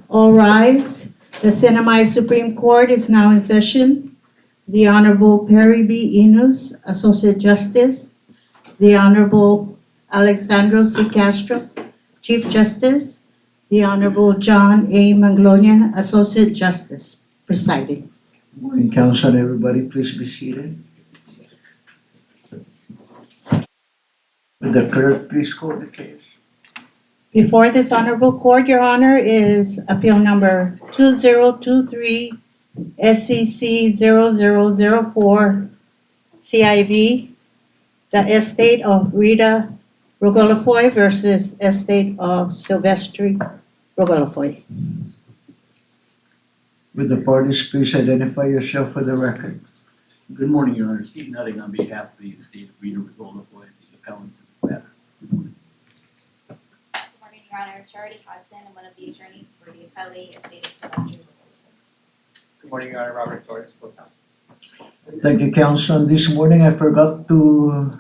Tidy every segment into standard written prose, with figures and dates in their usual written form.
All rise. The Sinai Supreme Court is now in session. The Honorable Perry B. Enos, Associate Justice. The Honorable Alexandro C. Castro, Chief Justice. The Honorable John A. Manglonia, Associate Justice, presiding. Good morning, Council. Everybody, please be seated. Will the clerk please call the case? Before this honorable court, Your Honor, is appeal number 2023 SCC 0004 CIV, the estate of Rita Rogolofoi versus estate of Silvestri Rogolofoi. Will the parties please identify yourself for the record? Good morning, Your Honor. Steve Nutting on behalf of the estate of Rita Rogolofoi, the appellants in this matter. Good morning. Good morning, Your Honor. Charity Kotten, I'm one of the attorneys for the appellee estate of Silvestri Rogolofoi. Good morning, Your Honor. Robert Torres, co-counsel. Thank you, Council. This morning I forgot to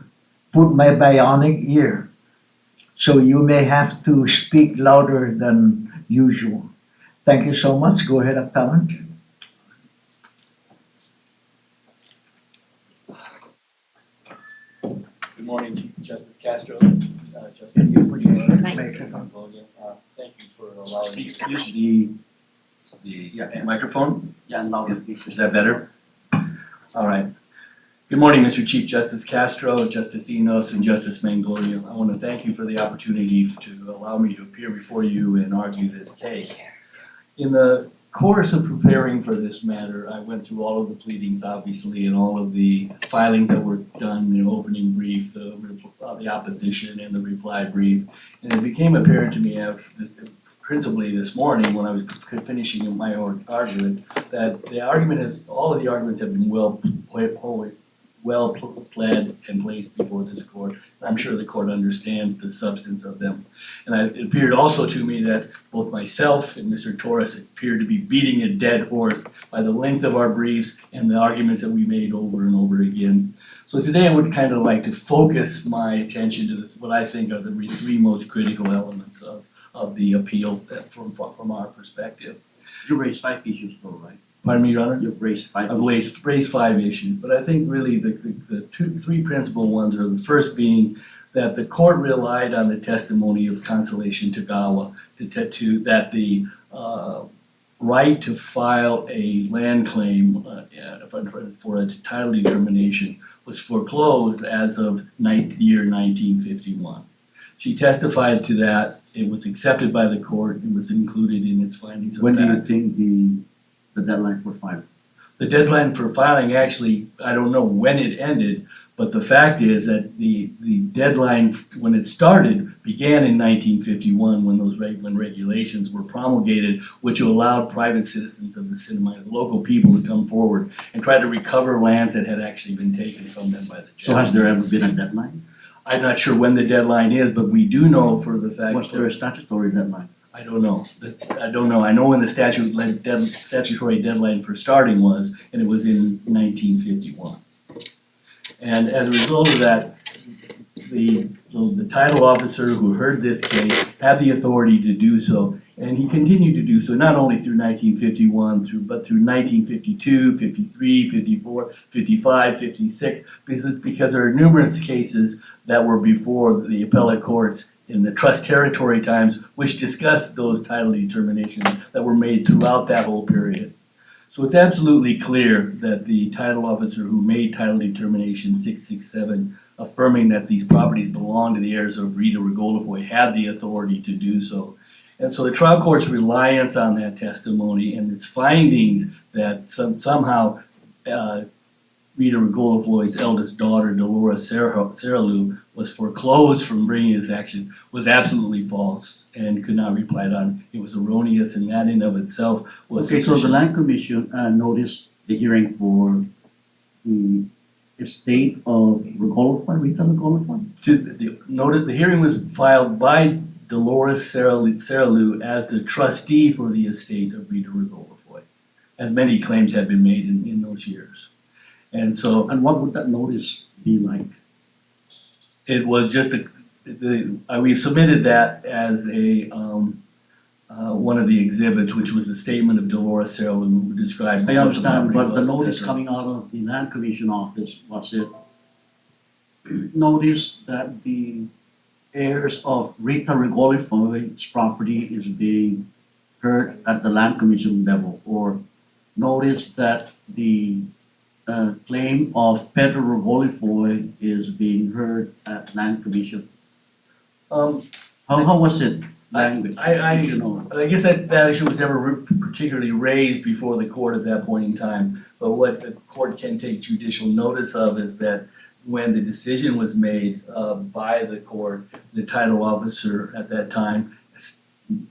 put my bionic ear, so you may have to speak louder than usual. Thank you so much. Go ahead, appellant. Good morning, Chief Justice Castro, Justice Manglonia. Thank you for allowing me. Use the microphone. Yeah, and loud. Is that better? All right. Good morning, Mr. Chief Justice Castro, Justice Enos, and Justice Manglonia. I want to thank you for the opportunity to allow me to appear before you and argue this case. In the course of preparing for this matter, I went through all of the pleadings, obviously, and all of the filings that were done in the opening brief, the opposition, and the reply brief. And it became apparent to me, principally this morning when I was finishing my own argument, that the argument is, all of the arguments have been well pled and placed before this court. I'm sure the court understands the substance of them. And it appeared also to me that both myself and Mr. Torres appeared to be beating a dead horse by the length of our briefs and the arguments that we made over and over again. So today I would kind of like to focus my attention to what I think are the three most critical elements of the appeal from our perspective. You raised 5 issues though, right? Pardon me, Your Honor? You've raised 5 I've raised 5 issues, but I think really the three principal ones are the first being that the court relied on the testimony of Consolation Tagawa that the right to file a land claim for a title determination was foreclosed as of year 1951. She testified to that. It was accepted by the court. It was included in its findings of When do you fact. think the deadline for filing? The deadline for filing actually, I don't know when it ended, but the fact is that the deadline when it started began in 1951 when regulations were promulgated, which allowed private citizens of the Sinai, local people, to come forward and try to recover lands that had actually been taken from them by the judge. So has there ever been a deadline? I'm not sure when the deadline is, but we do know for the fact. Was there a statutory deadline? I don't know. I know when the statutory deadline for starting was, and it was in 1951. And as a result of that, the title officer who heard this case had the authority to do so, and he continued to do so not only through 1951, but through 1952, 53, 54, 55, 56, because there are numerous cases that were before the appellate courts in the trust territory times, which discussed those title determinations that were made throughout that whole period. So it's absolutely clear that the title officer who made title determination 667, affirming that these properties belong to the heirs of Rita Rogolofoi, had the authority to do so. And so the trial court's reliance on that testimony and its findings that somehow Rita Rogolofoi's eldest daughter, Dolores Seralu, was foreclosed from bringing this action was absolutely false and could not be relied on. It was erroneous, and that in of itself was Okay, so the Land Commission noticed the hearing for the estate of Rogolofoi, Rita Rogolofoi? The hearing was filed by Dolores Seralu as the trustee for the estate of Rita Rogolofoi, as many claims had been made in those years. And so, And what would that notice be like? it was just we submitted that as one of the exhibits, which was the statement of Dolores Cerro, who described. I understand, what but the property was, notice et cetera. coming out of the land commission office, was it notice that the heirs of Rita Rogolofoi's property is being heard at the land commission level, or notice that the claim of Pedro Rogolofoi is being heard at land commission? Um, How was it language? I You know, guess that issue was never particularly raised before the court at that point in time. But what the court can take judicial notice of is that when the decision was made by the court, the title officer at that time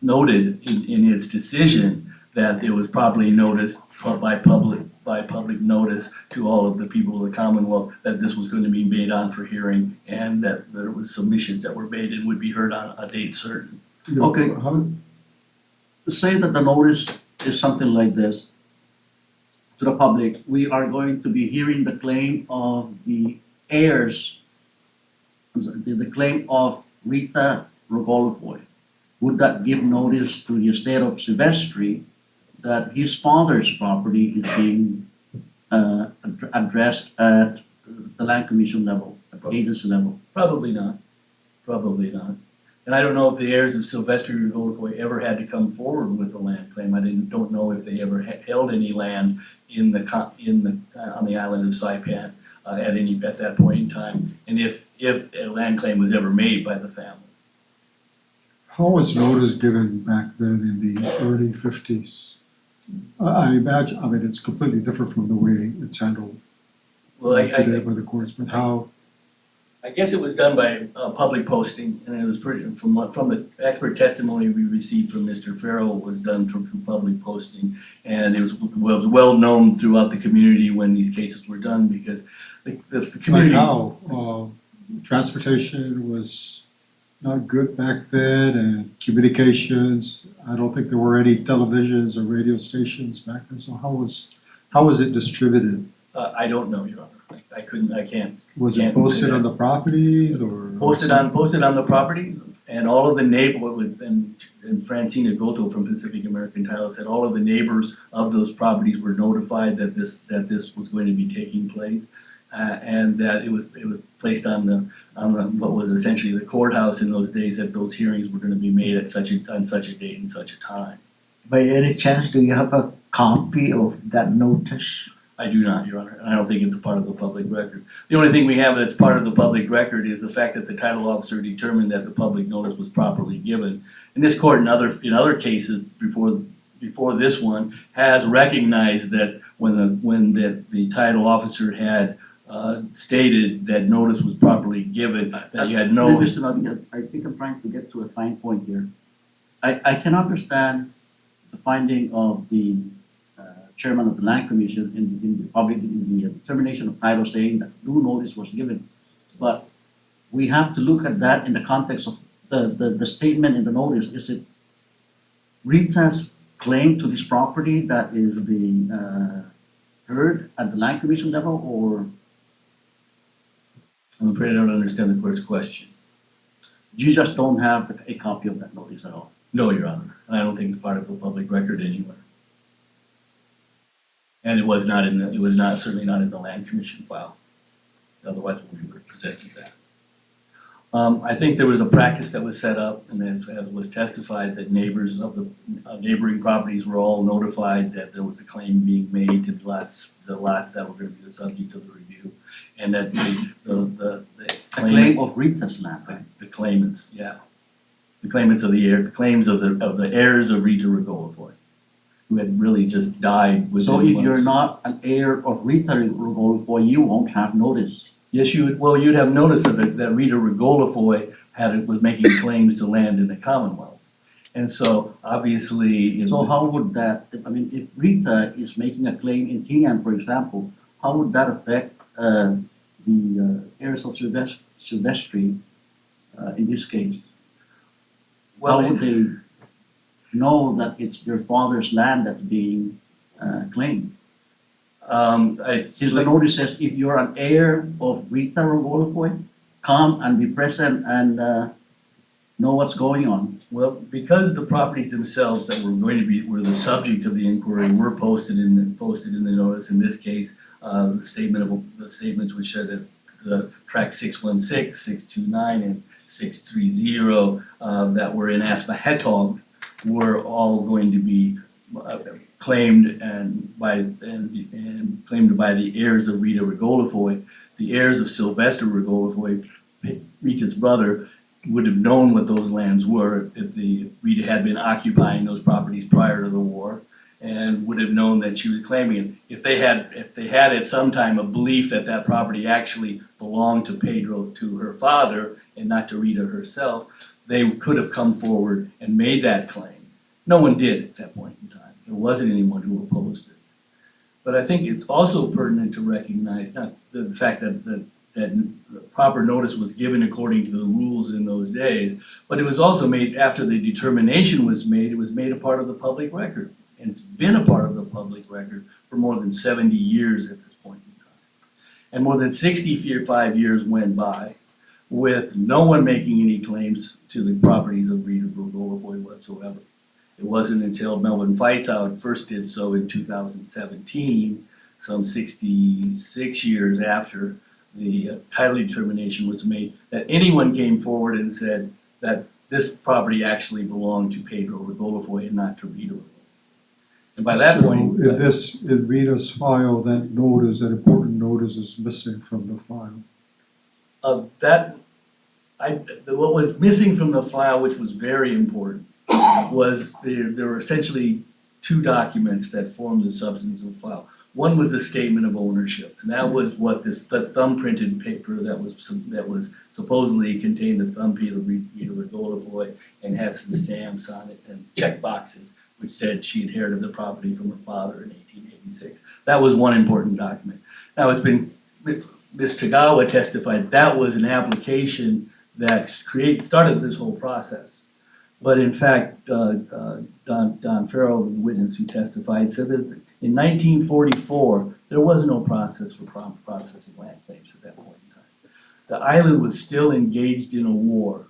noted in its decision that it was properly noticed by public notice to all of the people of the Commonwealth that this was going to be made on for hearing, and that there was submissions that were made and would be heard on a date certain. okay, say that the notice is something like this to the public: we are going to be hearing the claim of the heirs, I'm sorry, the claim of Rita Rogolofoi. Would that give notice to the estate of Silvestri that his father's property is being addressed at the land commission level, at the agency level? Probably not. Probably not. And I don't know if the heirs of Silvestri Rogolofoi ever had to come forward with a land claim. I don't know if they ever held any land on the island of Saipan at that point in time, and if a land claim was ever made by the family. How was notice given back then in the early 50s? I imagine, I mean, it's completely different from the way it's handled Well, today by the courts, but how? I guess it was done by public posting, and it was pretty, from the expert testimony we received from Mr. Farrell, was done through public posting, and it was well known throughout the community when these cases were done, because the community. Like how? Transportation was not good back then, and communications, I don't think there were any televisions or radio stations back then, so how was it distributed? I don't know, Your Honor. I can't. Was it Can't posted say on that. the properties or? Posted on the properties, and all of the neighborhood, and Francina Goto from Pacific American Title said all of the neighbors of those properties were notified that this was going to be taking place, and that it was placed on what was essentially the courthouse in those days, that those hearings were going to be made on such a date and such a time. By any chance, do you have a copy of that notice? I do not, Your Honor, and I don't think it's a part of the public record. The only thing we have that's part of the public record is the fact that the title officer determined that the public notice was properly given. And this court in other cases before this one has recognized that when the title officer had stated that notice was properly given, that you had no. Mr. Nottingham, I think I'm trying to get to a fine point here. I can understand the finding of the chairman of the land commission in the determination of title saying that no notice was given, but we have to look at that in the context of the statement in the notice. Is it Rita's claim to this property that is being heard at the land commission level, or? I'm afraid I don't understand the court's question. You just don't have a copy of that notice at all? No, Your Honor, and I don't think it's part of the public record anywhere. And it was certainly not in the land commission file. Otherwise, we would have presented that. I think there was a practice that was set up, and as was testified, that neighbors of the neighboring properties were all notified that there was a claim being made to the lots that were going to be the subject of the review, and that the claim of Rita's land, right? The claimants, yeah, the claimants of the claims of the heirs of Rita Rogolofoi, who had really just died within So if months. you're not an heir of Rita Rogolofoi, you won't have notice. Yes, you'd have noticed that Rita Rogolofoi was making claims to land in the Commonwealth. And so obviously. So how would that, I mean, if Rita is making a claim in Tinian, for example, how would that affect the heirs of Silvestri in this case? Well, how would they know that it's their father's land that's being claimed? Since the notice says if you're an heir of Rita Rogolofoi? come and be present and know what's going on? Well, because the properties themselves that were the subject of the inquiry were posted in the notice, in this case, the statements which said that the track 616, 629, and 630 that were in Aspahetog were all going to be claimed by the heirs of Rita Rogolofoi. The heirs of Sylvester Rogolofoi, Rita's brother, would have known what those lands were if Rita had been occupying those properties prior to the war, and would have known that she was claiming it. If they had at some time a belief that that property actually belonged to Pedro, to her father, and not to Rita herself, they could have come forward and made that claim. No one did at that point in time. There wasn't anyone who opposed it. But I think it's also pertinent to recognize not the fact that proper notice was given according to the rules in those days, but it was also made after the determination was made. It was made a part of the public record, and it's been a part of the public record for more than 70 years at this point in time. And more than 65 years went by with no one making any claims to the properties of Rita Rogolofoi whatsoever. It wasn't until Melvin Feisout first did so in 2017, some 66 years after the title determination was made, that anyone came forward and said that this property actually belonged to Pedro Rogolofoi and not to Rita Rogolofoi. And by that point, in Rita's file, that important notice is missing from the file. What was missing from the file, which was very important, was there were essentially two documents that formed the substance of the file. One was the statement of ownership, and that was what the thumb-printed paper that was supposedly contained the thumbprint of Rita Rogolofoi and had some stamps on it and check boxes which said she inherited the property from her father in 1886. That was one important document. Now Ms. Tagawa testified that was an application that started this whole process. But in fact, Don Farrell, the witness who testified, said that in 1944, there was no process for processing land claims at that point in time. The island was still engaged in a war,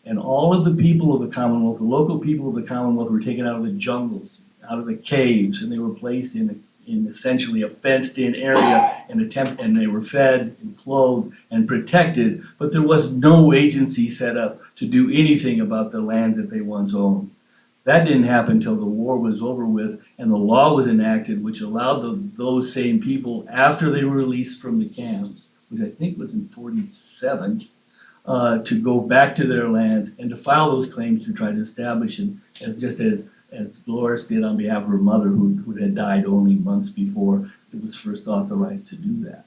and all of the people of the Commonwealth, the local people of the Commonwealth, were taken out of the jungles, out of the caves, and they were placed in essentially a fenced-in area, and they were fed and clothed and protected, but there was no agency set up to do anything about the land that they once owned. That didn't happen until the war was over with and the law was enacted, which allowed those same people, after they were released from the camps, which I think was in 47, to go back to their lands and to file those claims to try to establish them, as Dolores did on behalf of her mother, who had died only months before it was first authorized to do that.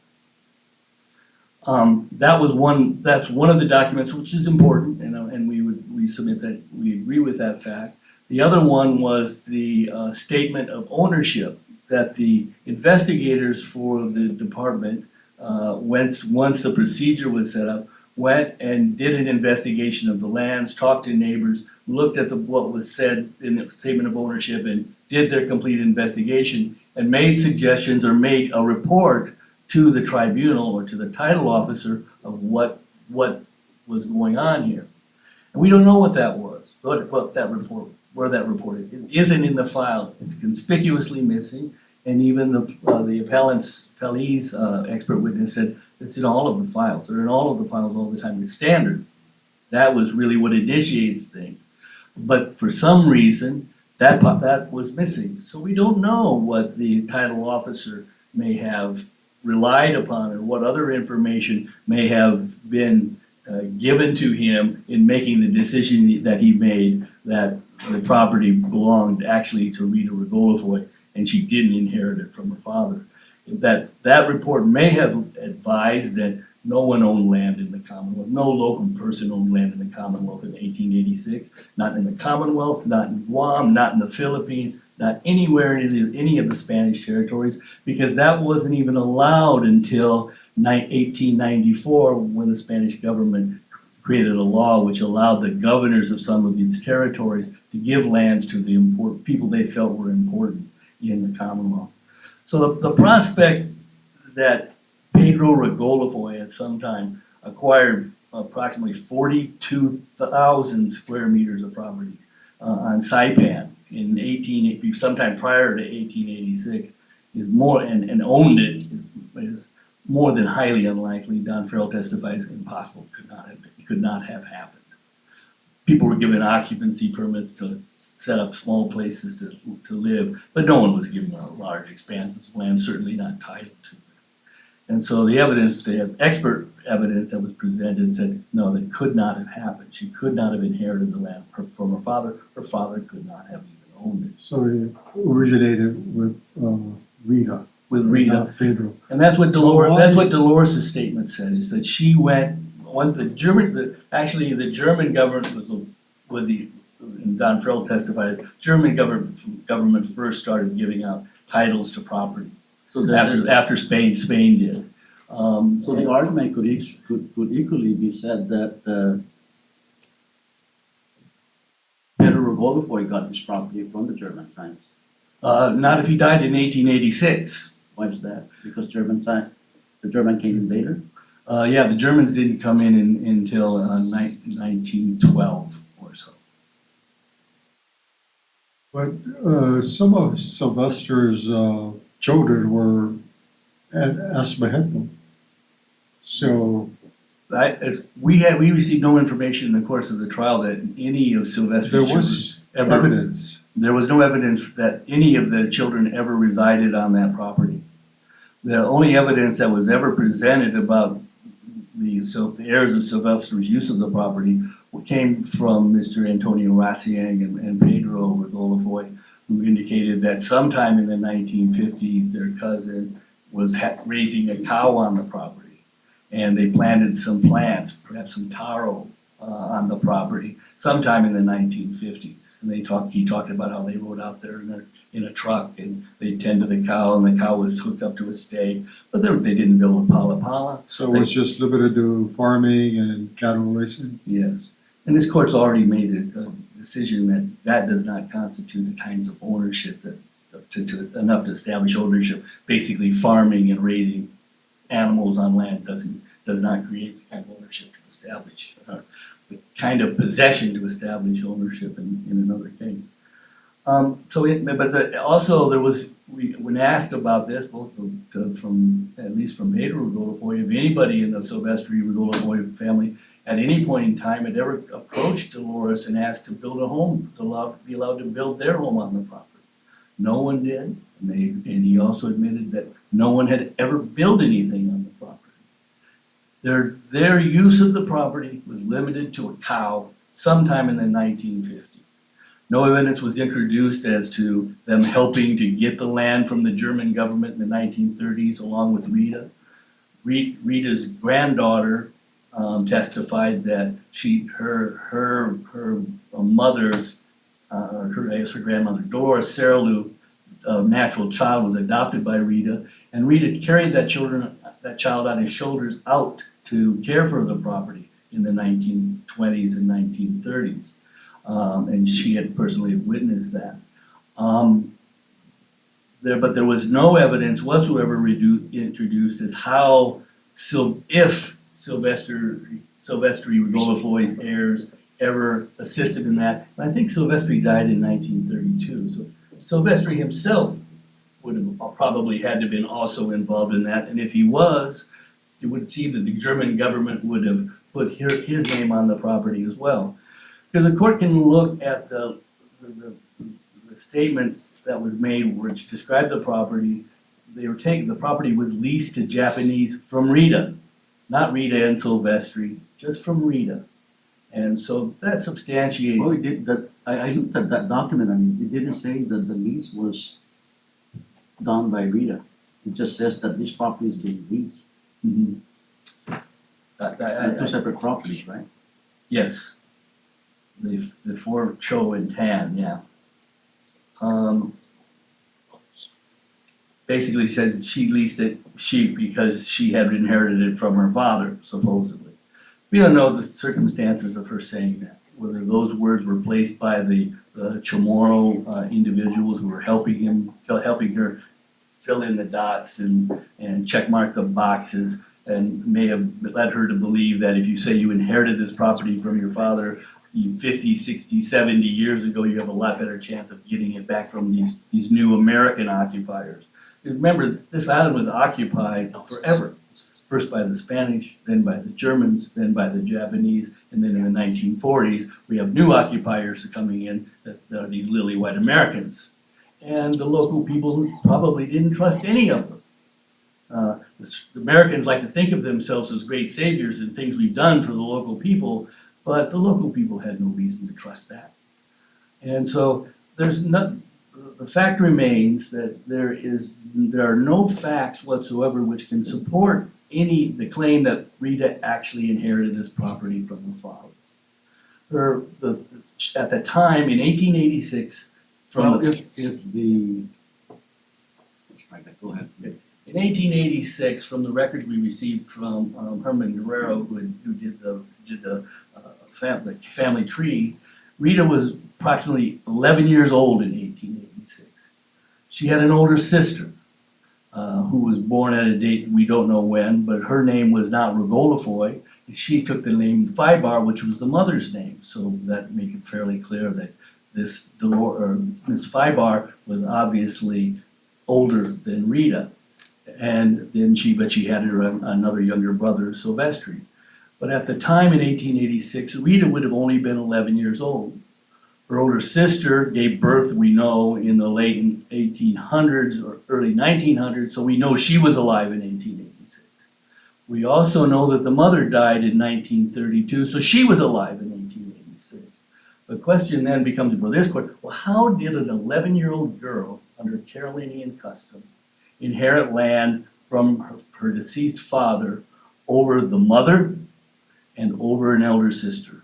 That's one of the documents which is important, and we submit that we agree with that fact. The other one was the statement of ownership that the investigators for the department, once the procedure was set up, went and did an investigation of the lands, talked to neighbors, looked at what was said in the statement of ownership, and did their complete investigation, and made suggestions or made a report to the tribunal or to the title officer of what was going on here. And we don't know what that was, where that report is. It isn't in the file. It's conspicuously missing, and even the appellant's expert witness said it's in all of the files. They're in all of the files all the time. It's standard. That was really what initiates things. But for some reason, that was missing. So we don't know what the title officer may have relied upon or what other information may have been given to him in making the decision that he made that the property belonged actually to Rita Rogolofoi and she didn't inherit it from her father. That report may have advised that no one owned land in the Commonwealth, no local person owned land in the Commonwealth in 1886, not in the Commonwealth, not in Guam, not in the Philippines, not anywhere in any of the Spanish territories, because that wasn't even allowed until 1894 when the Spanish government created a law which allowed the governors of some of these territories to give lands to the important people they felt were important in the Commonwealth. So the prospect that Pedro Rogolofoi at some time acquired approximately 42,000 square meters of property on Saipan sometime prior to 1886 is more, and owned it is more than highly unlikely. Don Farrell testifies impossible, could not have happened. People were given occupancy permits to set up small places to live, but no one was given large expanses of land, certainly not titled to it. And so the evidence, the expert evidence that was presented said, no, that could not have happened. She could not have inherited the land from her father. Her father could not have even owned it. So it originated with Rita. With Rita. Not Pedro. And that's what Dolores, Why? that's what Dolores' statement said, is that she the German government and Don Farrell testifies, German government first started giving out titles to property. So After Spain did. So the argument could equally be said that Pedro Rogolofoi got his property from the German times. Not if he died in 1886. Why is that? Because the German came in later? Yeah, the Germans didn't come in until 1912 or so. But some of Sylvester's children were at Asmaheto. So We received no information in the course of the trial that any of Sylvester's there children was evidence. There was no evidence that any of the children ever resided on that property. The only evidence that was ever presented about the heirs of Sylvester's use of the property came from Mr. Antonio Raciang and Pedro Rogolofoi, who indicated that sometime in the 1950s their cousin was raising a cow on the property, and they planted some plants, perhaps some taro, on the property sometime in the 1950s. And he talked about how they rode out there in a truck and they tended the cow, and the cow was hooked up to a stake, but they didn't build a pala. So it's just limited to farming and cattle racing? Yes. And this court's already made a decision that does not constitute the kinds of ownership enough to establish ownership. Basically, farming and raising animals on land does not create the kind of ownership to establish, the kind of possession to establish ownership in another case. Also there was, when asked about this, both at least from Pedro Rogolofoi, if anybody in the Silvestri Rogolofoi family at any point in time had ever approached Dolores and asked to build a home, to be allowed to build their home on the property. No one did, and he also admitted that no one had ever built anything on the property. Their use of the property was limited to a cow sometime in the 1950s. No evidence was introduced as to them helping to get the land from the German government in the 1930s, along with Rita. Rita's granddaughter testified that her mother's, her grandmother Doris, Sarah Lou, natural child, was adopted by Rita, and Rita carried that child on his shoulders out to care for the property in the 1920s and 1930s. And she had personally witnessed that. But there was no evidence whatsoever introduced as if Silvestri Rogolofoi's heirs ever assisted in that. And I think Silvestri died in 1932, so Silvestri himself would have probably had to have been also involved in that. And if he was, it would seem that the German government would have put his name on the property as well. Because the court can look at the statement that was made which described the property. The property was leased to Japanese from Rita, not Rita and Silvestri, just from Rita. And so that substantiates. Well, I looked at that document, and it didn't say that the lease was done by Rita. It just says that this property is being leased. Mhm. Two separate properties, right? Yes. The four Cho and Tan, yeah. Basically says she leased it because she had inherited it from her father, supposedly. We don't know the circumstances of her saying that, whether those words were placed by the Chamorro individuals who were helping her fill in the dots and check mark the boxes and may have led her to believe that if you say you inherited this property from your father 50, 60, 70 years ago, you have a lot better chance of getting it back from these new American occupiers. Remember, this island was occupied forever. First by the Spanish, then by the Germans, then by the Japanese, and then in the 1940s, we have new occupiers coming in that are these lily white Americans. And the local people probably didn't trust any of them. The Americans like to think of themselves as great saviors and things we've done for the local people, but the local people had no reason to trust that. And so the fact remains that there are no facts whatsoever which can support the claim that Rita actually inherited this property from the father. At the time, in 1886, Go ahead. In 1886, from the records we received from Herman Guerrero, who did the family tree, Rita was approximately 11 years old in 1886. She had an older sister who was born at a date we don't know when, but her name was not Rogolofoi. She took the name Fibar, which was the mother's name, so that made it fairly clear that Miss Fibar was obviously older than Rita. And then she had another younger brother, Silvestri. But at the time in 1886, Rita would have only been 11 years old. Her older sister gave birth, we know, in the late 1800s or early 1900s, so we know she was alive in 1886. We also know that the mother died in 1932, so she was alive in 1886. The question then becomes for this court, well, how did an 11-year-old girl under Carolinian custom inherit land from her deceased father over the mother and over an elder sister?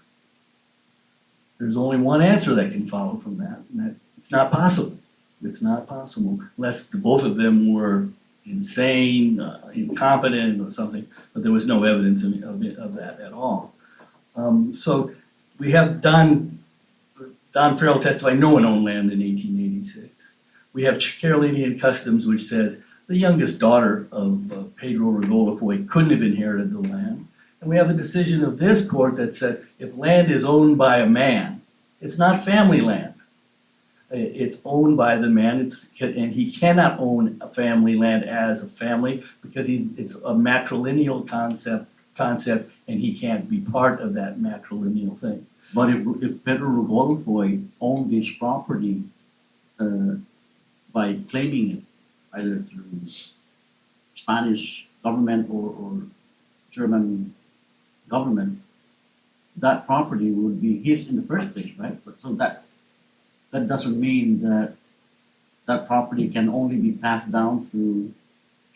There's only one answer that can follow from that, and that it's not possible. It's not possible unless both of them were insane, incompetent, or something. But there was no evidence of that at all. So we have Don Farrell testify no one owned land in 1886. We have Carolinian customs, which says the youngest daughter of Pedro Rogolofoi couldn't have inherited the land. And we have a decision of this court that says if land is owned by a man, it's not family land. It's owned by the man, and he cannot own a family land as a family because it's a matrilineal concept, and he can't be part of that matrilineal thing. But if Pedro Rogolofoi owned this property by claiming it, either through Spanish government or German government, that property would be his in the first place, right? So that doesn't mean that that property can only be passed down through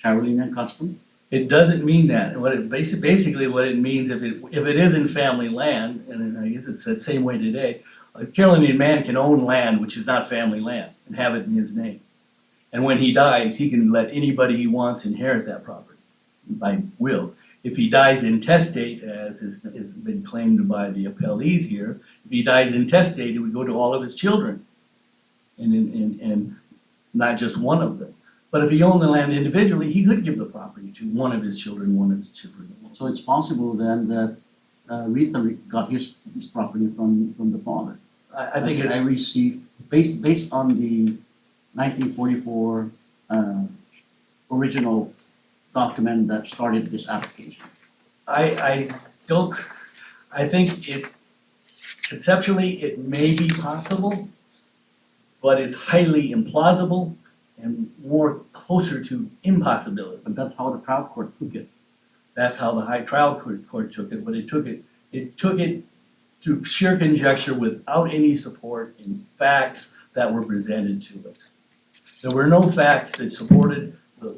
Carolinian custom. It doesn't mean that. Basically what it means, if it is in family land, and I guess it's the same way today, a Carolinian man can own land which is not family land and have it in his name. And when he dies, he can let anybody he wants inherit that property by will. If he dies intestate, as has been claimed by the appellees here, if he dies intestate, it would go to all of his children, and not just one of them. But if he owned the land individually, he could give the property to one of his children, So it's possible then that Rita got his property from the father. I think I received, based on the 1944 original document that started this application. I think conceptually it may be possible, but it's highly implausible and more closer to impossibility. But that's how the trial court took it. That's how the high trial court took it, but it took it through sheer conjecture without any support in facts that were presented to it. There were no facts that supported the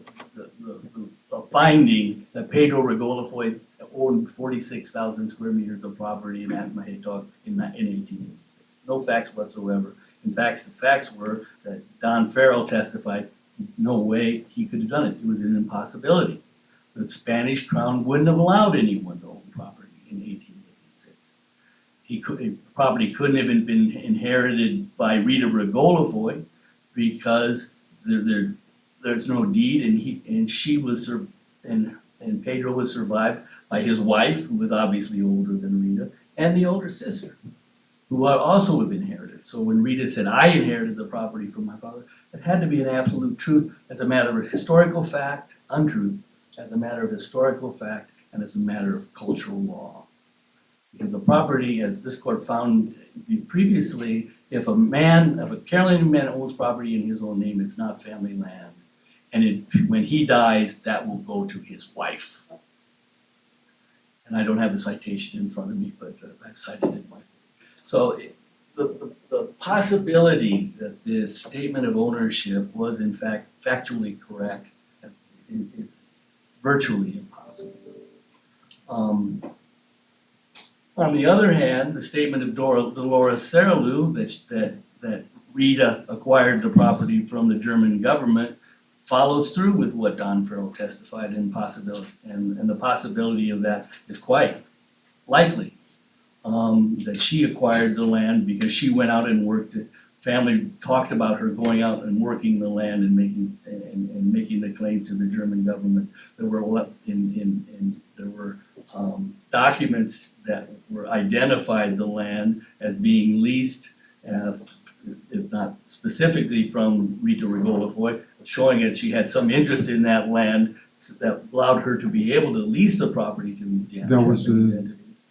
finding that Pedro Rogolofoi owned 46,000 square meters of property in Asmahetog in 1886. No facts whatsoever. In fact, the facts were that Don Farrell testified, no way he could have done it. It was an impossibility. The Spanish crown wouldn't have allowed anyone to own property in 1886. Property couldn't have been inherited by Rita Rogolofoi because there's no deed, and she was and And Pedro was survived by his wife, who was obviously older than Rita, and the older sister, who also have inherited. So when Rita said, I inherited the property from my father, it had to be an absolute truth as a matter of historical fact, untruth, as a matter of historical fact, and as a matter of cultural law. Because the property, as this court found previously, if a Carolinian man owns property in his own name, it's not family land. And when he dies, that will go to his wife. And I don't have the citation in front of me, but I've cited it. So the possibility that this statement of ownership was in fact factually correct is virtually impossible. On the other hand, the statement of Dolores Serralu that Rita acquired the property from the German government follows through with what Don Farrell testified and the possibility of that is quite likely. That she acquired the land because she went out and worked it. Family talked about her going out and working the land and making the claim to the German government. There were documents that were identified the land as being leased, if not specifically from Rita Rogolofoi, showing that she had some interest in that land that allowed her to be able to lease the property to these Japanese entities.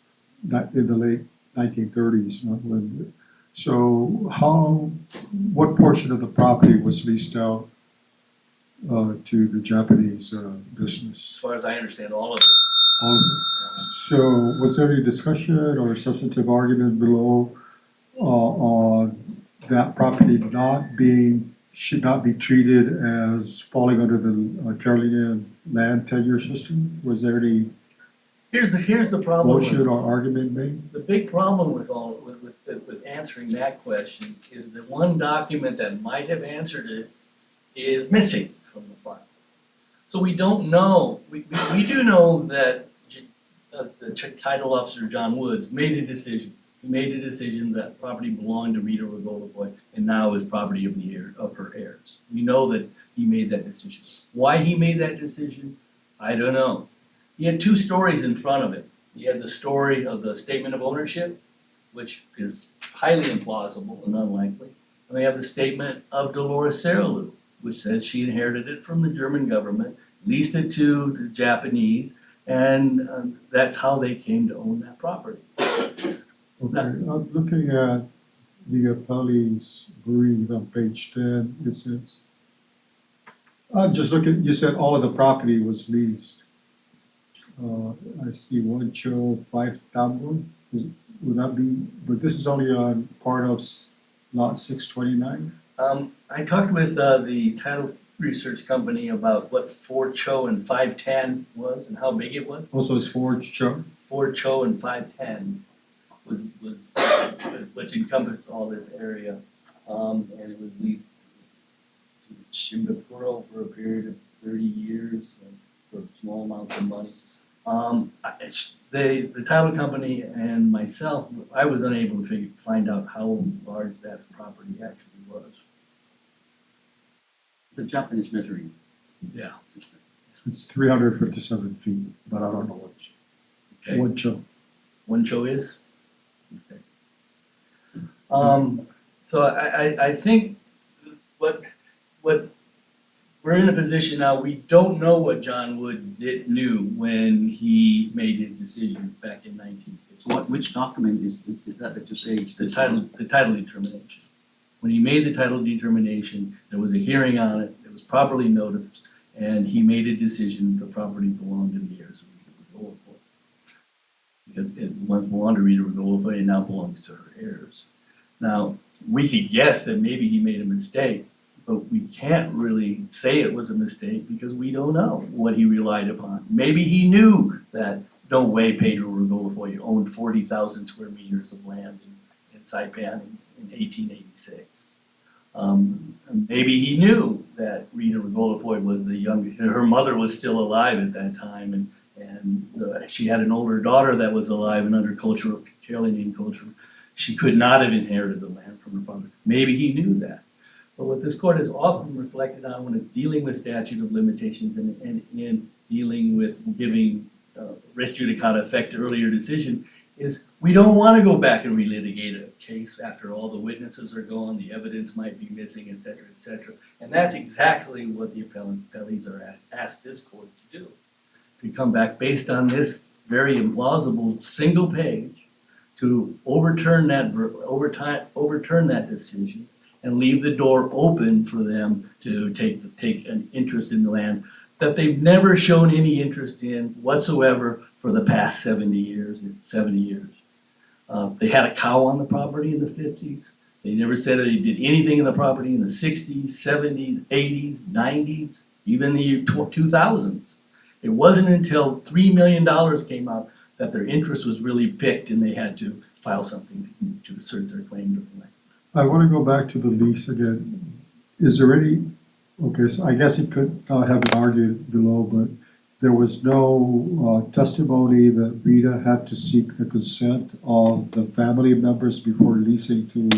In the late 1930s. So what portion of the property was leased out to the Japanese business? As far as I understand, all of it. All of it. So was there any discussion or substantive argument below on that property should not be treated as falling under the Carolinian land tenure system? Was there any Here's the problem. motion or argument made? The big problem with answering that question is the one document that might have answered it is missing from the file. So we don't know. We do know that the title officer John Woods made a decision. He made a decision that property belonged to Rita Rogolofoi and now is property of her heirs. We know that he made that decision. Why he made that decision, I don't know. He had two stories in front of it. He had the story of the statement of ownership, which is highly implausible and unlikely. And we have the statement of Dolores Serralu, which says she inherited it from the German government, leased it to the Japanese, and that's how they came to own that property. Okay, I'm looking at the appellee's brief on page 10. It says, I'm just looking, you said all of the property was leased. I see 1 Cho 5 Tambon. Would that be, but this is only on part of lot 629? I talked with the title research company about what 4 Cho and 510 was and how big it was. Also, it's 4 Cho? 4 Cho and 510 was which encompassed all this area, and it was leased to Shimbapuro for a period of 30 years for small amounts of money. The title company and myself, I was unable to find out how large that property actually was. It's a Japanese measuring Yeah. system. It's 357 feet, but I don't know which. Okay. 1 Cho. 1 Cho is? Okay. So I think what we're in a position now, we don't know what John Wood knew when he made his decision back in 1960. Which document is that you say? The title determination. When he made the title determination, there was a hearing on it, it was properly noticed, and he made a decision that the property belonged to the heirs of Rita Rogolofoi. Because it once belonged to Rita Rogolofoi and now belongs to her heirs. Now, we could guess that maybe he made a mistake, but we can't really say it was a mistake because we don't know what he relied upon. Maybe he knew that no way Pedro Rogolofoi owned 40,000 square meters of land in Saipan in 1886. Maybe he knew that Rita Rogolofoi was her mother was still alive at that time, and she had an older daughter that was alive, and under Carolinian culture, she could not have inherited the land from her father. Maybe he knew that. But what this court has often reflected on when it's dealing with statute of limitations and in dealing with giving res judicata effect to earlier decision is we don't want to go back and relitigate a case after all the witnesses are gone, the evidence might be missing, et cetera, et cetera. And that's exactly what the appellees are asked this court to do. To come back based on this very implausible single page to overturn that decision and leave the door open for them to take an interest in the land that they've never shown any interest in whatsoever for the past 70 years. They had a cow on the property in the 50s. They never said they did anything in the property in the 60s, 70s, 80s, 90s, even the 2000s. It wasn't until $3 million came out that their interest was really picked and they had to file something to assert their claim to the land. I want to go back to the lease again. Is there any, okay, so I guess it could have been argued below, but there was no testimony that Rita had to seek the consent of the family members before leasing to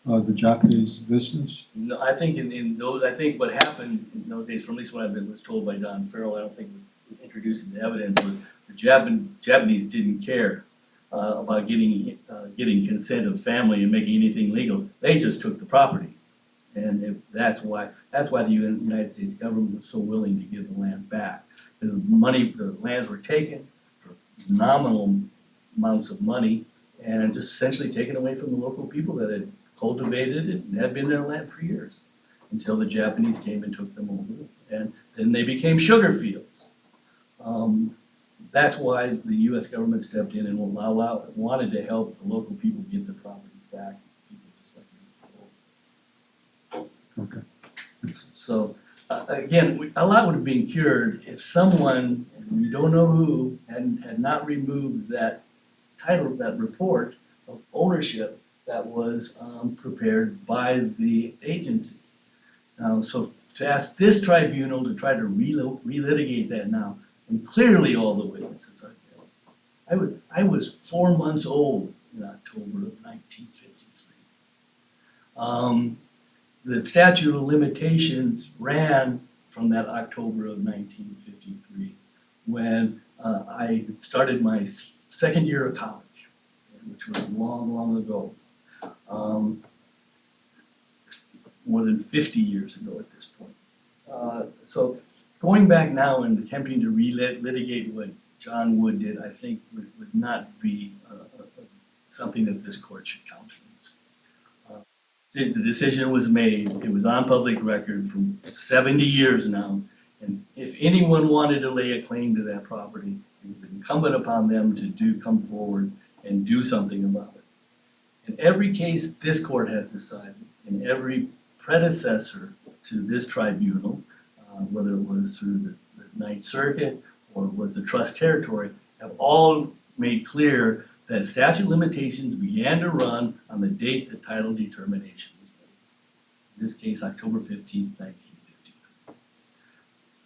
the Japanese business? No, I think in those, I think what happened in those days, from at least what was told by Don Farrell, I don't think was introducing the evidence, was the Japanese didn't care about getting consent of family and making anything legal. They just took the property. And that's why the United States government was so willing to give the land back. The lands were taken for nominal amounts of money and just essentially taken away from the local people that had cultivated it and had been their land for years until the Japanese came and took them over. And then they became sugar fields. That's why the U.S. government stepped in and wanted to help the local people get the properties back. People just like Okay. So, again, a lot would have been cured if someone, and we don't know who, had not removed that title, that report of ownership that was prepared by the agency. So to ask this tribunal to try to relitigate that now, and clearly all the witnesses are dead. I was 4 months old in October of 1953. The statute of limitations ran from that October of 1953 when I started my second year of college, which was long, long ago. More than 50 years ago at this point. So going back now and attempting to relitigate what John Wood did, I think would not be something that this court should countenance. The decision was made, it was on public record for 70 years now, and if anyone wanted to lay a claim to that property, it was incumbent upon them to come forward and do something about it. In every case this court has decided, in every predecessor to this tribunal, whether it was through the Ninth Circuit or it was the trust territory, have all made clear that statute of limitations began to run on the date the title determination was made. In this case, October 15th,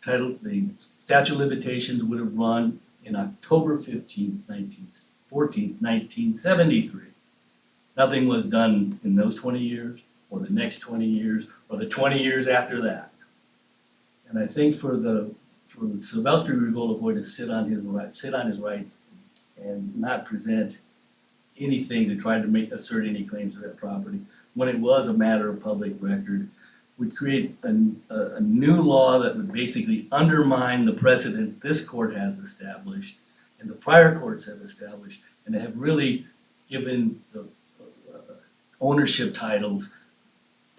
1953. The statute of limitations would have run in October 15th, 1973. Nothing was done in those 20 years, or the next 20 years, or the 20 years after that. And I think for Sylvester Rogolofoi to sit on his rights and not present anything to try to assert any claims to that property, when it was a matter of public record, would create a new law that would basically undermine the precedent this court has established and the prior courts have established, and have really given the ownership titles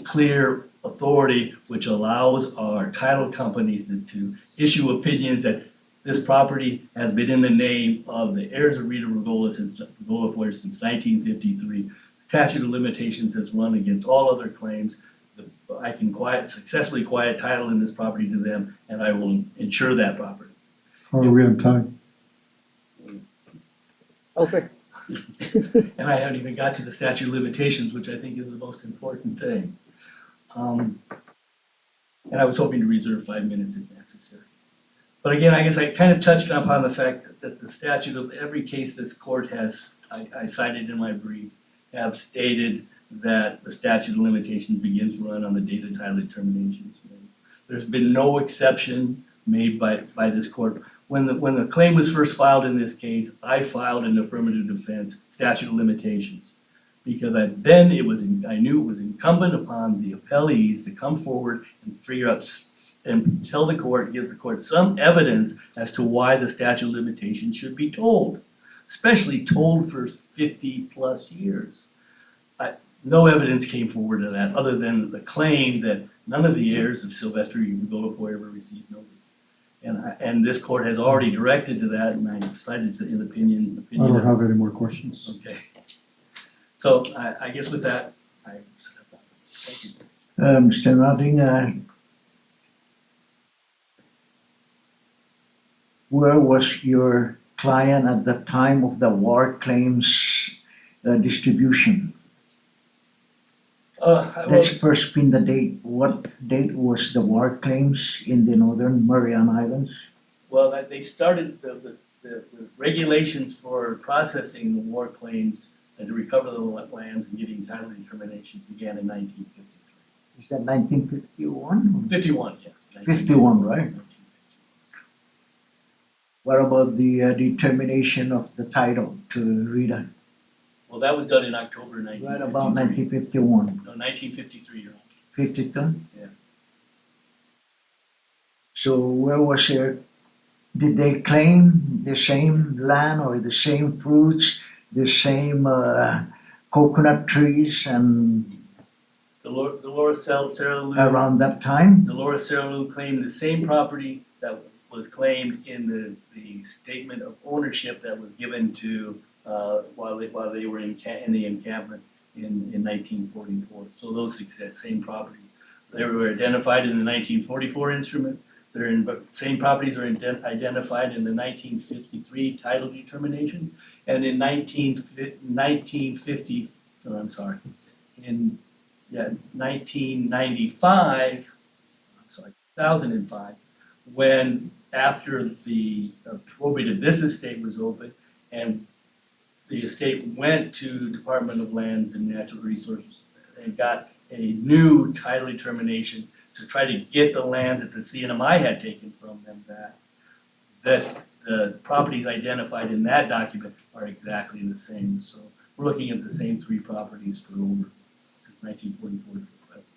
clear authority, which allows our title companies to issue opinions that this property has been in the name of the heirs of Rita Rogolofoi since 1953. Statute of limitations has run against all other claims. I can successfully quiet title in this property to them, and I will insure that property. Are we on time? Over. And I haven't even got to the statute of limitations, which I think is the most important thing. And I was hoping to reserve 5 minutes if necessary. But again, I guess I kind of touched upon the fact that the statute of every case this court has, I cited in my brief, have stated that the statute of limitations begins to run on the date of title determination is made. There's been no exception made by this court. When the claim was first filed in this case, I filed an affirmative defense statute of limitations. Because I knew it was incumbent upon the appellees to come forward and figure out and tell the court, give the court some evidence as to why the statute of limitations should be told, especially told for 50 plus years. No evidence came forward of that other than the claim that none of the heirs of Sylvester Rogolofoi ever received notice. And this court has already directed to that, and I decided to, in opinion. I don't have any more questions. Okay. So I guess with that, I thank you. Mr. Nutting, where was your client at the time of the war claims distribution? Let's first pin the date. What date was the war claims in the Northern Mariana Islands? Well, they started the regulations for processing the war claims and to recover the lands and getting title determinations began in 1953. Is that 1951? 51, yes. 51, right? What about the determination of the title to Rita? Well, that was done in October 1953. Right about 1951. No, 1953, Your Honor. 52? Yeah. So where was your, did they claim the same land or the same fruits, the same coconut trees and Dolores Serralu. around that time? Dolores Serralu claimed the same property that was claimed in the statement of ownership that was given to while they were in the encampment in 1944. So those same properties. They were identified in the 1944 instrument. Same properties are identified in the 1953 title determination, and in 2005, when after the probative this estate was opened and the estate went to Department of Lands and Natural Resources and got a new title determination to try to get the lands that the CNMI had taken from them back, that the properties identified in that document are exactly the same. So we're looking at the same three properties for over since 1944 to the present.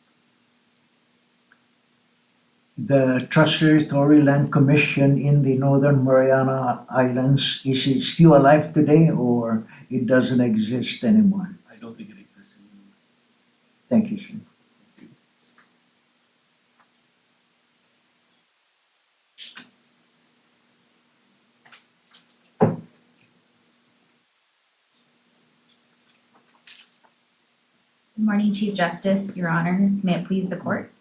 The Trust Territory Land Commission in the Northern Mariana Islands, is it still alive today or it doesn't exist anymore? I don't think it exists anymore. Thank you, sir. Good morning, Chief Justice, Your Honors. May it please the court.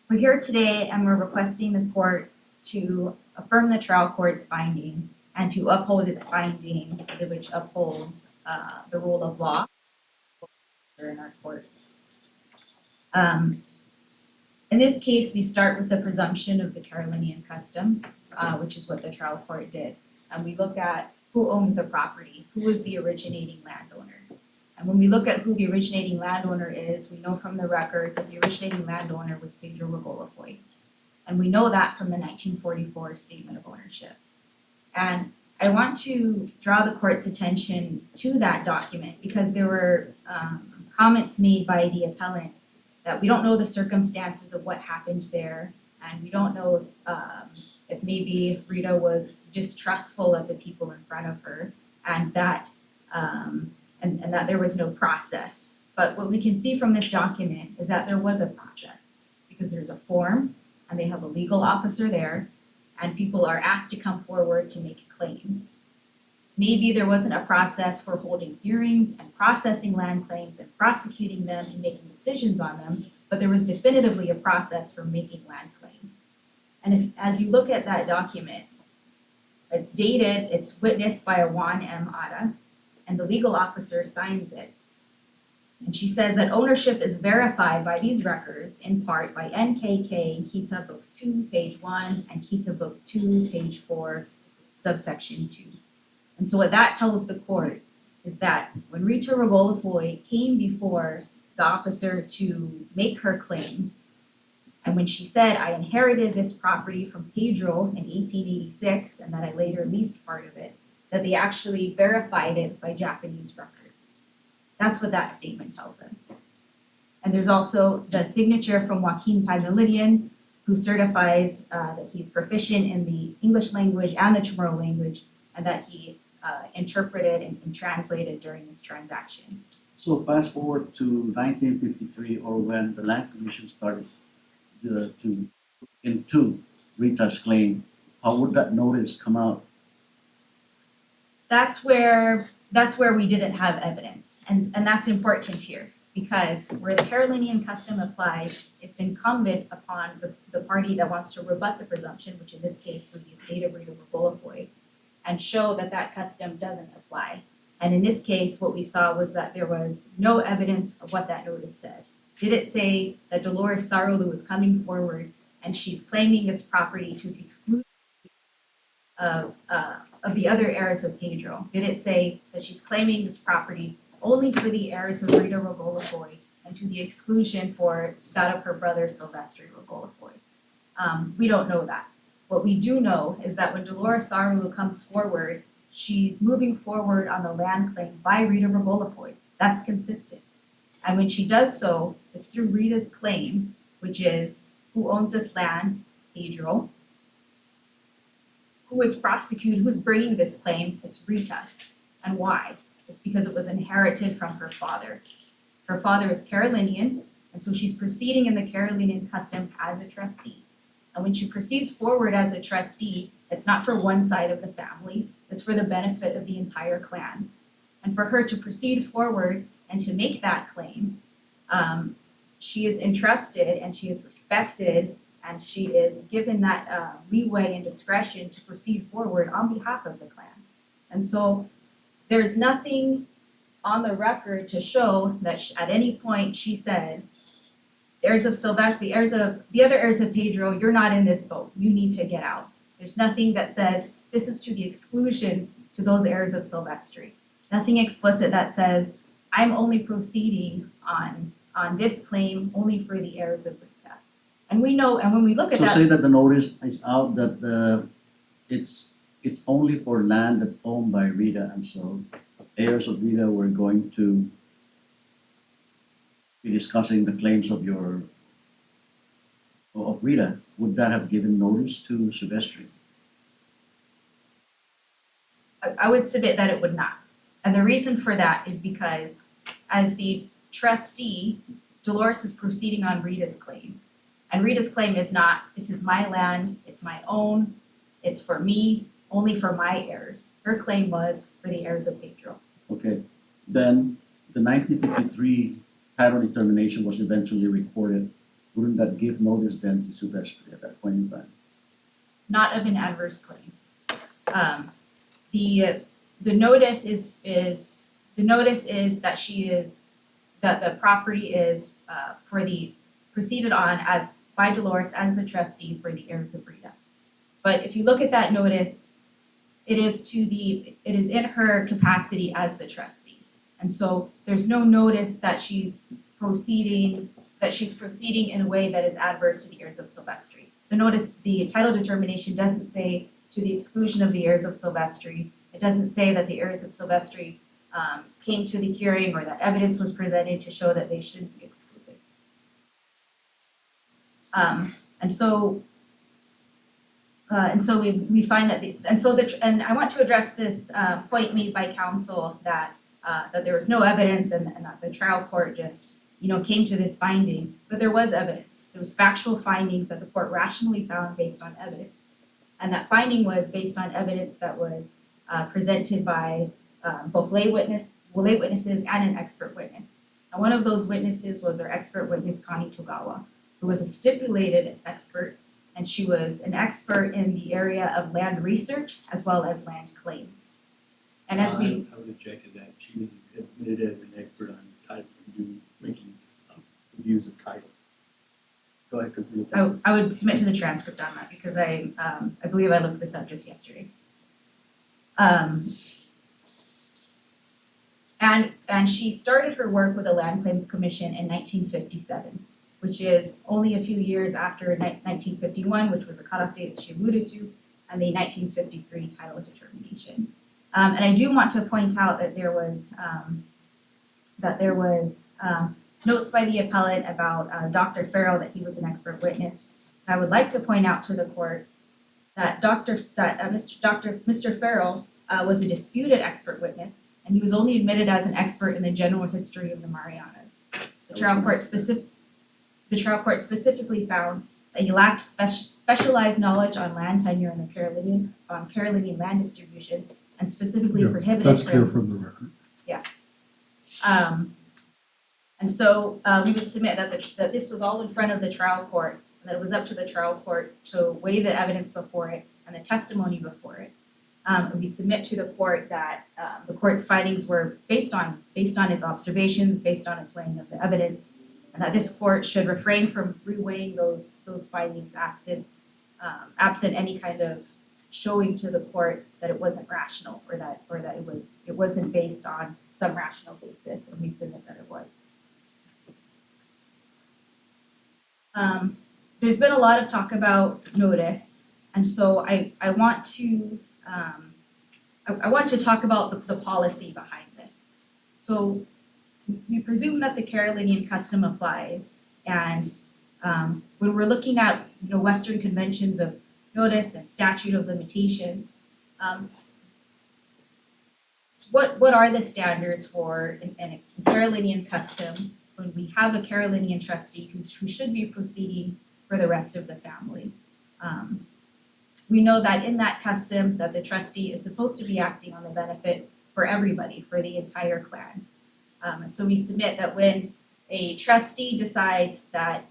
We're here today and we're requesting the court to affirm the trial court's finding and to uphold its finding, which upholds the rule of law in our courts. In this case, we start with the presumption of the Carolinian custom, which is what the trial court did. And we look at who owned the property, who was the originating landowner. And when we look at who the originating landowner is, we know from the records that the originating landowner was Pedro Rogolofoi. And we know that from the 1944 Statement of Ownership. And I want to draw the court's attention to that document because there were comments made by the appellant that we don't know the circumstances of what happened there. And we don't know if maybe Rita was distrustful of the people in front of her and that and that there was no process. But what we can see from this document is that there was a process because there's a form and they have a legal officer there and people are asked to come forward to make claims. Maybe there wasn't a process for holding hearings and processing land claims and prosecuting them and making decisions on them, but there was definitively a process for making land claims. And as you look at that document, it's dated, it's witnessed by a Juan M. Ada, and the legal officer signs it. And she says that ownership is verified by these records in part by NKK in Kita Book 2, page 1, and Kita Book 2, page 4, subsection 2. And so what that tells the court is that when Rita Rogolofoi came before the officer to make her claim, and when she said, I inherited this property from Pedro in 1886 and that I later leased part of it, that they actually verified it by Japanese records. That's what that statement tells us. And there's also the signature from Joaquin Pazalinian, who certifies that he's proficient in the English language and the Chamorro language, and that he interpreted and translated during this transaction. So fast forward to 1953, or when the Land Commission started to into Rita's claim, how would that notice come out? That's where we didn't have evidence, and that's important here, because where the Carolinian custom applies, it's incumbent upon the party that wants to rebut the presumption, which in this case was the estate of Rita Rogolofoi, and show that that custom doesn't apply. And in this case, what we saw was that there was no evidence of what that notice said. Did it say that Dolores Sarulu was coming forward and she's claiming this property to the exclusion of the other heirs of Pedro? Did it say that she's claiming this property only for the heirs of Rita Rogolofoi and to the exclusion for that of her brother Silvestre Rogolofoi? We don't know that. What we do know is that when Dolores Sarulu comes forward, she's moving forward on the land claim by Rita Rogolofoi. That's consistent. And when she does so, it's through Rita's claim, which is, who owns this land? Pedro. Who is prosecuted? Who's bringing this claim? It's Rita. And why? It's because it was inherited from her father. Her father is Carolinian, and so she's proceeding in the Carolinian custom as a trustee. And when she proceeds forward as a trustee, it's not for one side of the family, it's for the benefit of the entire clan. And for her to proceed forward and to make that claim, she is entrusted and she is respected and she is given that leeway and discretion to proceed forward on behalf of the clan. And so there's nothing on the record to show that at any point she said, the heirs of Silvestre, the other heirs of Pedro, you're not in this boat. You need to get out. There's nothing that says this is to the exclusion to those heirs of Silvestre. Nothing explicit that says I'm only proceeding on this claim only for the heirs of Rita. And we know, and when we look at So that, say that the notice is out that it's only for land that's owned by Rita, and so heirs of Rita were going to be discussing the claims of Rita. Would that have given notice to Silvestre? I would submit that it would not. And the reason for that is because as the trustee, Dolores is proceeding on Rita's claim. And Rita's claim is not, this is my land, it's my own, it's for me, only for my heirs. Her claim was for the heirs of Pedro. Okay, then the 1953 title determination was eventually recorded. Wouldn't that give notice then to Silvestre at that point in time? Not of an adverse claim. The notice is that the property is proceeded on as by Dolores as the trustee for the heirs of Rita. But if you look at that notice, it is in her capacity as the trustee. And so there's no notice that she's proceeding in a way that is adverse to the heirs of Silvestre. The title determination doesn't say to the exclusion of the heirs of Silvestre. It doesn't say that the heirs of Silvestre came to the hearing or that evidence was presented to show that they shouldn't be excluded. And so we find that and I want to address this point made by counsel that there was no evidence and that the trial court just came to this finding, but there was evidence. There was factual findings that the court rationally found based on evidence, and that finding was based on evidence that was presented by both lay witnesses and an expert witness. And one of those witnesses was our expert witness, Connie Togawa, who was a stipulated expert, and she was an expert in the area of land research as well as land claims. And as I would object to that. She was admitted as an expert on title making reviews of title. Go ahead, continue. I would submit to the transcript on that because I believe I looked this up just yesterday. And she started her work with the Land Claims Commission in 1957, which is only a few years after 1951, which was the cutoff date that she alluded to, and the 1953 title determination. And I do want to point out that there was notes by the appellate about Dr. Farrell, that he was an expert witness. I would like to point out to the court that Mr. Farrell was a disputed expert witness, and he was only admitted as an expert in the general history of the Marianas. The trial court specifically found that he lacked specialized knowledge on land tenure in the Carolinian land distribution, and specifically Yeah, prohibited that's him. clear from the record. And so we would submit that this was all in front of the trial court, and that it was up to the trial court to weigh the evidence before it and the testimony before it. And we submit to the court that the court's findings were based on its observations, based on its weighing of the evidence, and that this court should refrain from reweighing those findings absent any kind of showing to the court that it wasn't rational, or that it wasn't based on some rational basis, and we submit that it was. There's been a lot of talk about notice, and so I want to talk about the policy behind this. So we presume that the Carolinian custom applies, and when we're looking at Western conventions of notice and statute of limitations, what are the standards for a Carolinian custom when we have a Carolinian trustee who should be proceeding for the rest of the family? We know that in that custom that the trustee is supposed to be acting on the benefit for everybody, for the entire clan. And so we submit that when a trustee decides that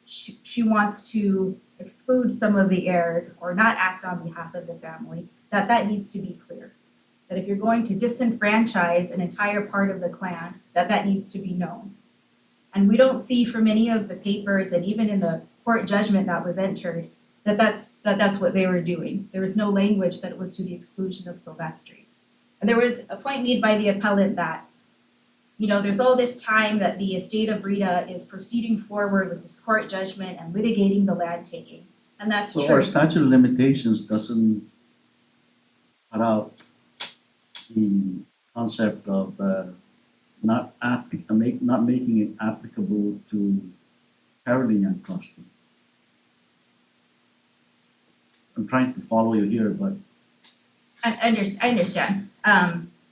she wants to exclude some of the heirs or not act on behalf of the family, that needs to be clear. That if you're going to disenfranchise an entire part of the clan, that needs to be known. And we don't see from any of the papers, and even in the court judgment that was entered, that's what they were doing. There was no language that it was to the exclusion of Silvestri. And there was a point made by the appellant that, there's all this time that the estate of Rita is proceeding forward with this court judgment and litigating the land taking. And that's So true. our statute of limitations doesn't cut out the concept of not making it applicable to Carolinian custom. I'm trying to follow you here, but I understand.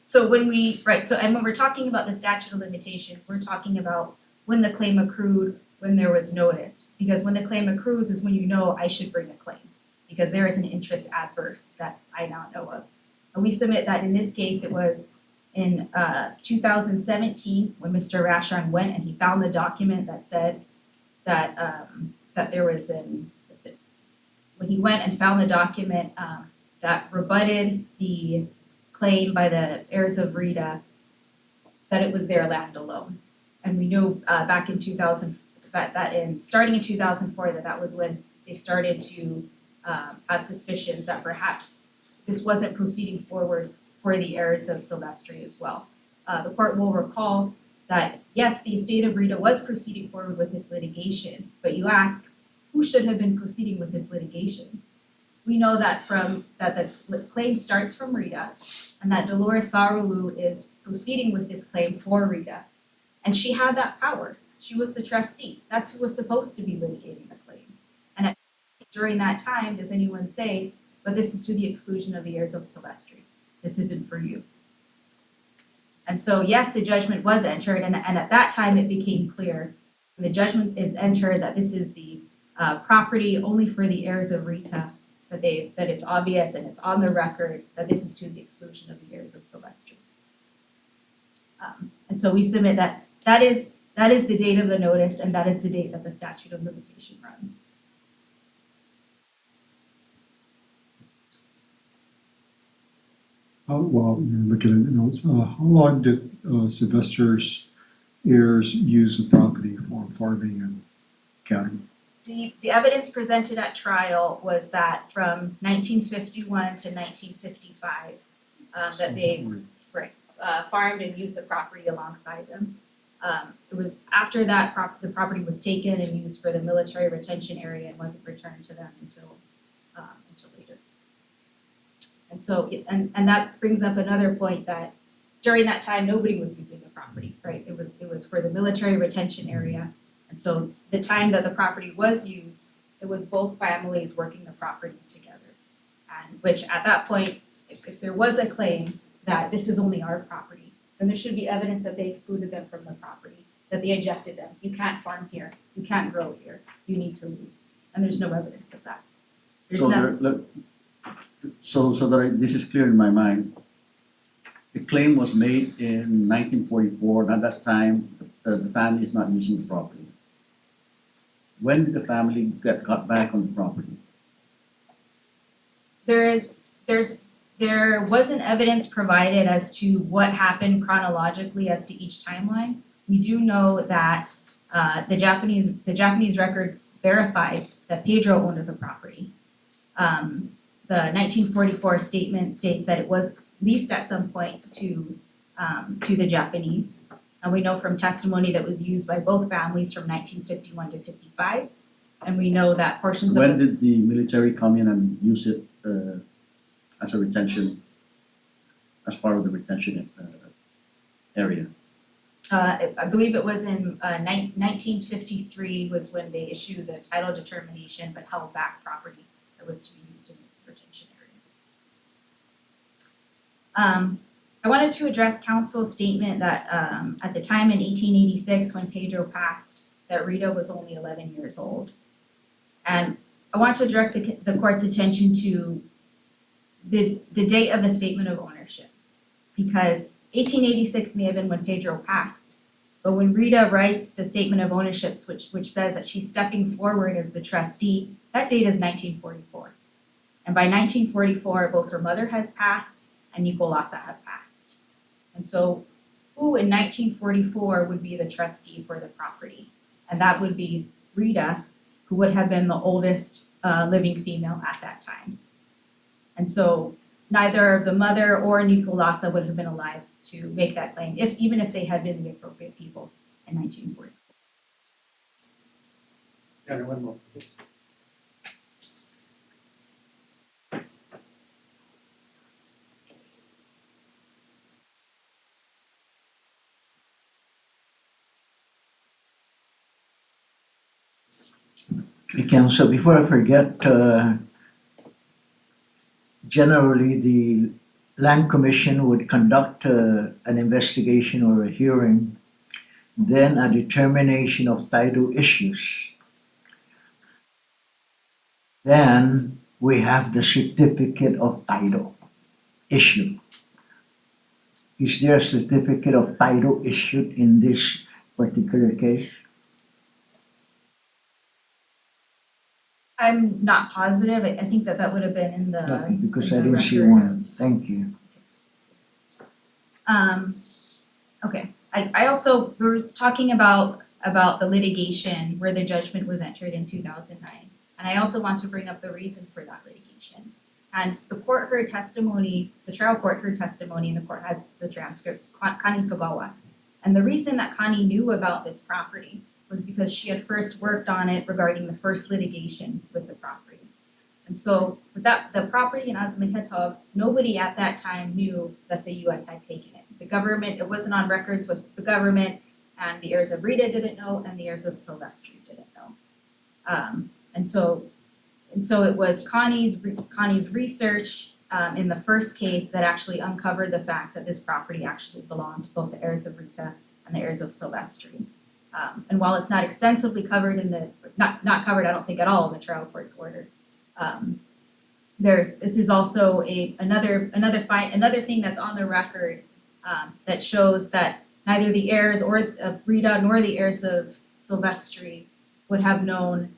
So when we're talking about the statute of limitations, we're talking about when the claim accrued, when there was notice. Because when the claim accrues is when I should bring a claim, because there is an interest adverse that I now know of. And we submit that in this case it was in 2017 when Mr. Rashon went and he found the document that said that there was when he went and found the document that rebutted the claim by the heirs of Rita that it was their land alone. And we know back in 2000 starting in 2004 that was when they started to have suspicions that perhaps this wasn't proceeding forward for the heirs of Silvestri as well. The court will recall that yes, the estate of Rita was proceeding forward with this litigation, but you ask, who should have been proceeding with this litigation? We know that the claim starts from Rita, and that Dolores Sarulu is proceeding with this claim for Rita. And she had that power. She was the trustee. That's who was supposed to be litigating the claim. And during that time, does anyone say, but this is to the exclusion of the heirs of Silvestri. This isn't for you. And so, yes, the judgment was entered, and at that time it became clear, when the judgment is entered, that this is the property only for the heirs of Rita, that it's obvious and it's on the record that this is to the exclusion of the heirs of Silvestri. And so we submit that is the date of the notice, and that is the date that the statute of limitation runs. While you're looking at the notes, how long did Sylvester's heirs use the property for farming and cattle? The evidence presented at trial was that from 1951 to 1955, farmed and used the property alongside them. It was after that the property was taken and used for the military retention area and wasn't returned to them until later. And so, and that brings up another point that during that time, nobody was using the property, right? It was for the military retention area. And so the time that the property was used, it was both families working the property together. And which at that point, if there was a claim that this is only our property, then there should be evidence that they excluded them from the property, that they ejected them. You can't farm here, you can't grow here, you need to leave. And there's no evidence of that. There's So nothing. so that this is clear in my mind, the claim was made in 1944, and at that time, the family is not using the property. When did the family got back on the property? There wasn't evidence provided as to what happened chronologically as to each timeline. We do know that the Japanese records verified that Pedro owned the property. The 1944 statement states that it was leased at some point to the Japanese. And we know from testimony that was used by both families from 1951 to 55. And we know that portions When of did the military come in and use it as a retention, as part of the retention area? I believe it was in 1953 was when they issued the title determination, but held back property that was to be used in the retention area. I wanted to address counsel's statement that at the time in 1886 when Pedro passed, that Rita was only 11 years old. And I want to direct the court's attention to the date of the statement of ownership, because 1886 may have been when Pedro passed, but when Rita writes the statement of ownership, which says that she's stepping forward as the trustee, that date is 1944. And by 1944, both her mother has passed and Nicolasa have passed. And so who in 1944 would be the trustee for the property? And that would be Rita, who would have been the oldest living female at that time. And so neither the mother or Nicolasa would have been alive to make that claim, even if they had been the appropriate people in 1940. Got one more, please. Okay, Council, before I forget, generally the Land Commission would conduct an investigation or a hearing, then a determination of title issues. Then we have the certificate of title issue. Is there a certificate of title issued in this particular case? I'm not positive. I think that would have been in the Okay, because in I the didn't see record one. of- Thank you. Okay. I also, we were talking about the litigation where the judgment was entered in 2009. And I also want to bring up the reason for that litigation. And the court heard testimony, the trial court heard testimony, and the court has the transcripts, Connie Togawa. And the reason that Connie knew about this property was because she had first worked on it regarding the first litigation with the property. And so with the property in Azmahetov, nobody at that time knew that the U.S. had taken it. The government, it wasn't on records with the government, and the heirs of Rita didn't know, and the heirs of Silvestri didn't know. And so it was Connie's research in the first case that actually uncovered the fact that this property actually belonged to both the heirs of Rita and the heirs of Silvestri. And while it's not extensively covered not covered, I don't think at all in the trial court's order, this is also another thing that's on the record that shows that neither the heirs of Rita nor the heirs of Silvestri would have known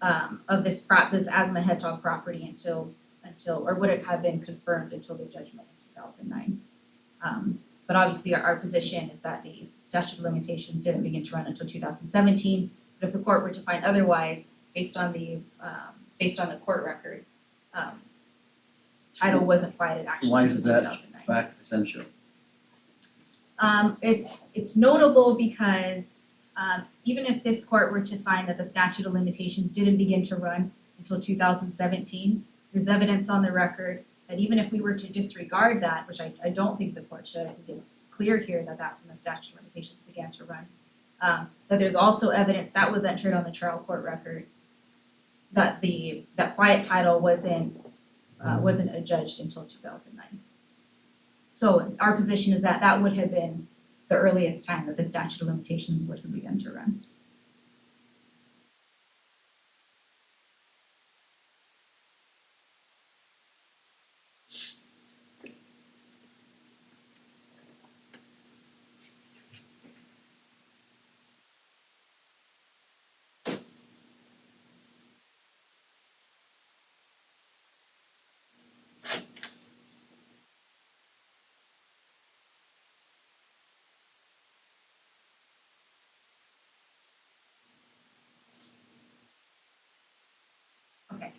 of this Azmahetov property until or would it have been confirmed until the judgment in 2009. But obviously our position is that the statute of limitations didn't begin to run until 2017. But if the court were to find otherwise, based on the court records, title wasn't provided actually Why until is that 2009. fact essential? It's notable because even if this court were to find that the statute of limitations didn't begin to run until 2017, there's evidence on the record that even if we were to disregard that, which I don't think the court should, I think it's clear here that that's when the statute of limitations began to run, that there's also evidence that was entered on the trial court record that that quiet title wasn't adjudged until 2009. So our position is that that would have been the earliest time that the statute of limitations would have begun to run. Okay.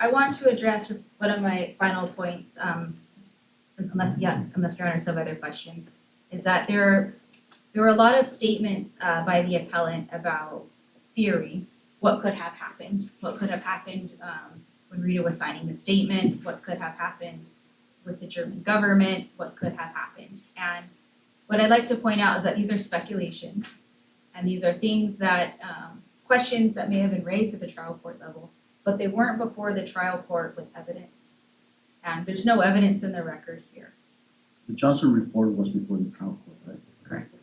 I want to address just one of my final points, unless Your Honors have other questions, is that there were a lot of statements by the appellant about theories, what could have happened when Rita was signing the statement, what could have happened with the German government, what could have happened. And what I'd like to point out is that these are speculations, and these are things that, questions that may have been raised at the trial court level, but they weren't before the trial court with evidence. And there's no evidence in the record here. The Johnson report was before the trial court, right? Correct.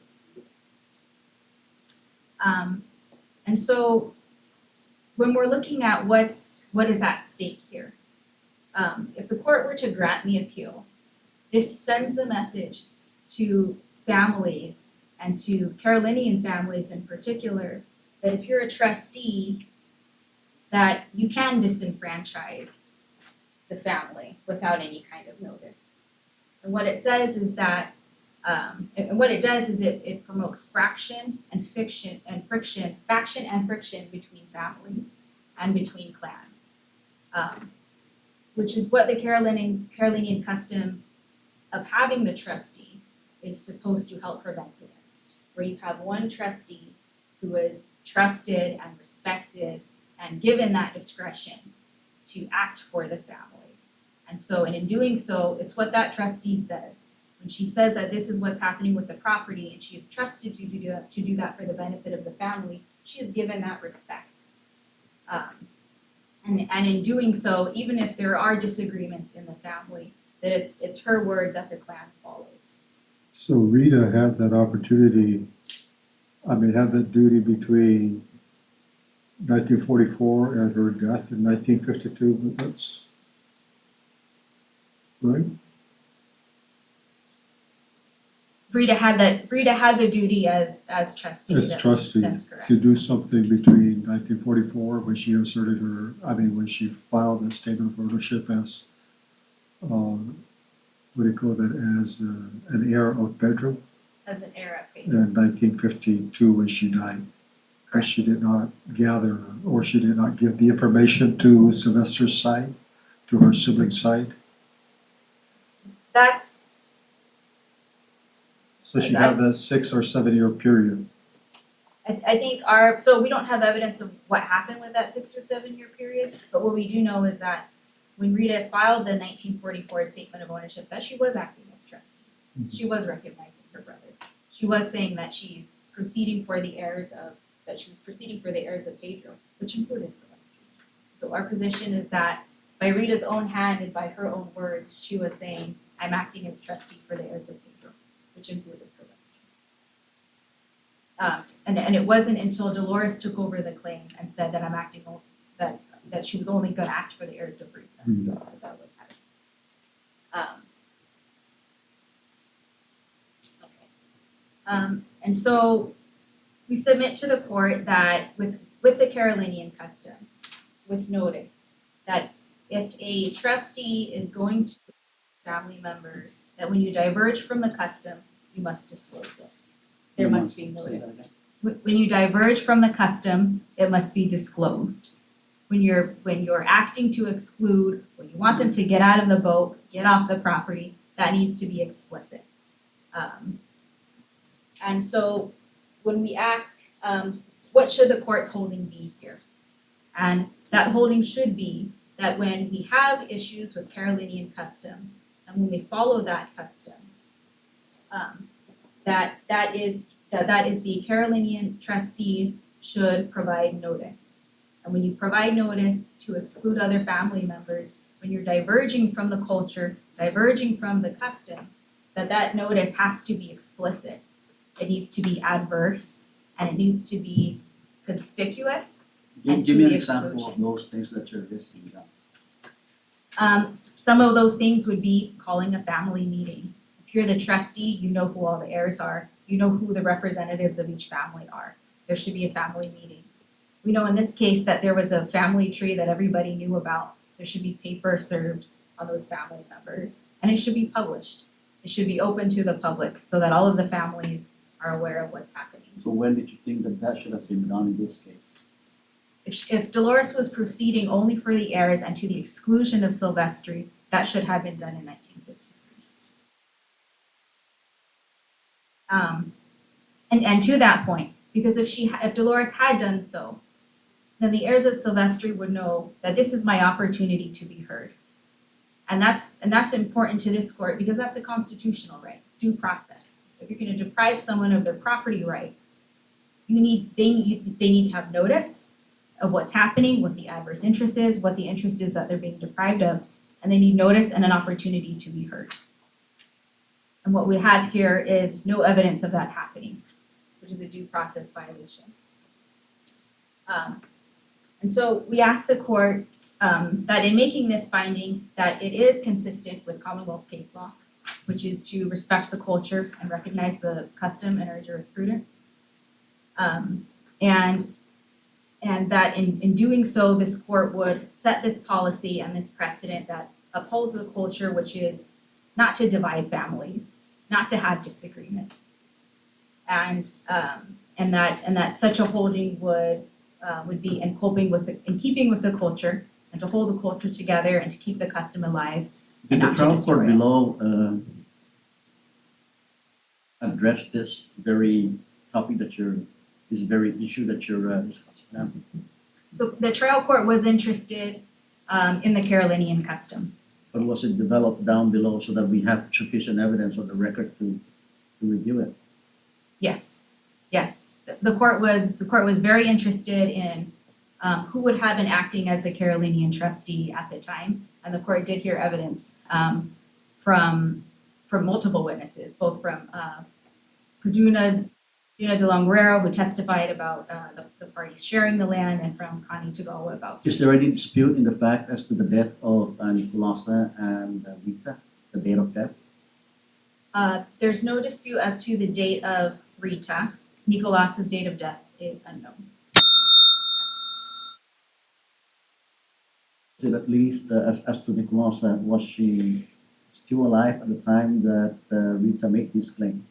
And so when we're looking at what is at stake here, if the court were to grant the appeal, this sends the message to families and to Carolinian families in particular that if you're a trustee, that you can disenfranchise the family without any kind of notice. And what it says is that, and what it does is it promotes faction and friction between families and between clans, which is what the Carolinian custom of having the trustee is supposed to help prevent against, where you have one trustee who is trusted and respected and given that discretion to act for the family. And so, and in doing so, it's what that trustee says. When she says that this is what's happening with the property and she is trusted to do that for the benefit of the family, she is given that respect. And in doing so, even if there are disagreements in the family, that it's her word that the clan follows. So Rita had that opportunity, had that duty between 1944 and her death in 1952, but that's right. Rita had the duty as trustee. As trustee, that's correct. to do something between 1944 when she asserted when she filed a statement of ownership as, as an heir of Pedro. As an heir of Pedro. In 1952 when she died. Because she did not gather, or she did not give the information to Sylvester's side, to her sibling's side. So she had that 6 or 7 year period. I think so we don't have evidence of what happened with that 6 or 7 year period, but what we do know is that when Rita filed the 1944 statement of ownership, that she was acting as trustee. Mm-hmm. She was recognizing her brother. She was saying that she's proceeding for the heirs of Pedro, which included Sylvester. So our position is that by Rita's own hand and by her own words, she was saying, I'm acting as trustee for the heirs of Pedro, which included Sylvester. And it wasn't until Dolores took over the claim and said that I'm acting, that she was only going to act for the heirs of Rita, that would happen. Okay. And so we submit to the court that with the Carolinian custom, with notice, that if a trustee is going to family members, that when you diverge from the custom, you must disclose it. There must be notice. When you diverge from the custom, it must be disclosed. When you're acting to exclude, when you want them to get out of the boat, get off the property, that needs to be explicit. And so when we ask, what should the court's holding be here? And that holding should be that when we have issues with Carolinian custom, and when we follow that custom, that is the Carolinian trustee should provide notice. And when you provide notice to exclude other family members, when you're diverging from the culture, diverging from the custom, that notice has to be explicit. It needs to be adverse, and it needs to be conspicuous. And Give to me an the example of exclusion. those things that you're listing down. Some of those things would be calling a family meeting. If you're the trustee, you know who all the heirs are. You know who the representatives of each family are. There should be a family meeting. We know in this case that there was a family tree that everybody knew about. There should be paper served on those family members, and it should be published. It should be open to the public so that all of the families are aware of what's happening. So when did you think that that should have been done in this case? If Dolores was proceeding only for the heirs and to the exclusion of Silvestri, that should have been done in 1953. And to that point, because if Dolores had done so, then the heirs of Silvestri would know that this is my opportunity to be heard. And that's important to this court because that's a constitutional right, due process. If you're going to deprive someone of their property right, they need to have notice of what's happening, what the adverse interest is, what the interest is that they're being deprived of, and they need notice and an opportunity to be heard. And what we have here is no evidence of that happening, which is a due process violation. And so we ask the court that in making this finding that it is consistent with Commonwealth case law, which is to respect the culture and recognize the custom in our jurisprudence. And that in doing so, this court would set this policy and this precedent that upholds the culture, which is not to divide families, not to have disagreement. And that such a holding would be in keeping with the culture and to hold the culture together and to keep the custom alive. Did and the not to trial court destroy it. below address this very topic this very issue that you're discussing now? So the trial court was interested in the Carolinian custom. But was it developed down below so that we have sufficient evidence on the record to review it? Yes. The court was very interested in who would have been acting as the Carolinian trustee at the time, and the court did hear evidence from multiple witnesses, both from Perduna de Longuerero, who testified about the parties sharing the land, and from Connie Tagawa about. Is there any dispute in the fact as to the death of Nicolasa and Rita, the date of death? There's no dispute as to the date of Rita. Nicolas's date of death is unknown. Is it at least as to Nicolasa, was she still alive at the time that Rita made this claim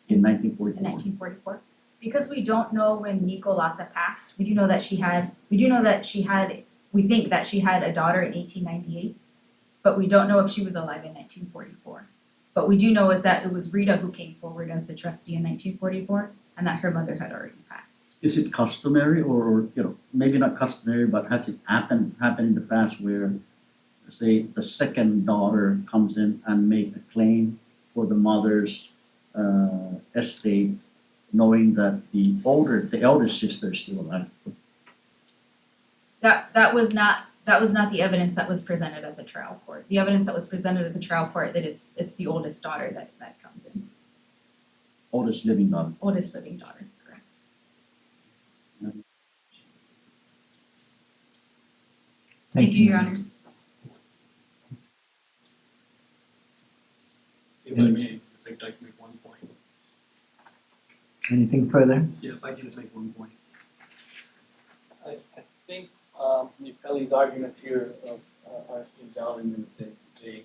in 1944? In 1944. Because we don't know when Nicolasa passed, we think that she had a daughter in 1898, but we don't know if she was alive in 1944. But we do know is that it was Rita who came forward as the trustee in 1944, and that her mother had already passed. Is it customary, or maybe not customary, but has it happened in the past where, say, the second daughter comes in and make a claim for the mother's estate, knowing that the elder sister is still alive? That was not the evidence that was presented at the trial court. The evidence that was presented at the trial court that it's the oldest daughter that comes in. Oldest living daughter. Oldest living daughter, correct. Thank you, Your Honors. If I may, just like to make one point. Anything further? Yeah, if I can just make one point. I think the appellee's arguments here are invalid in that they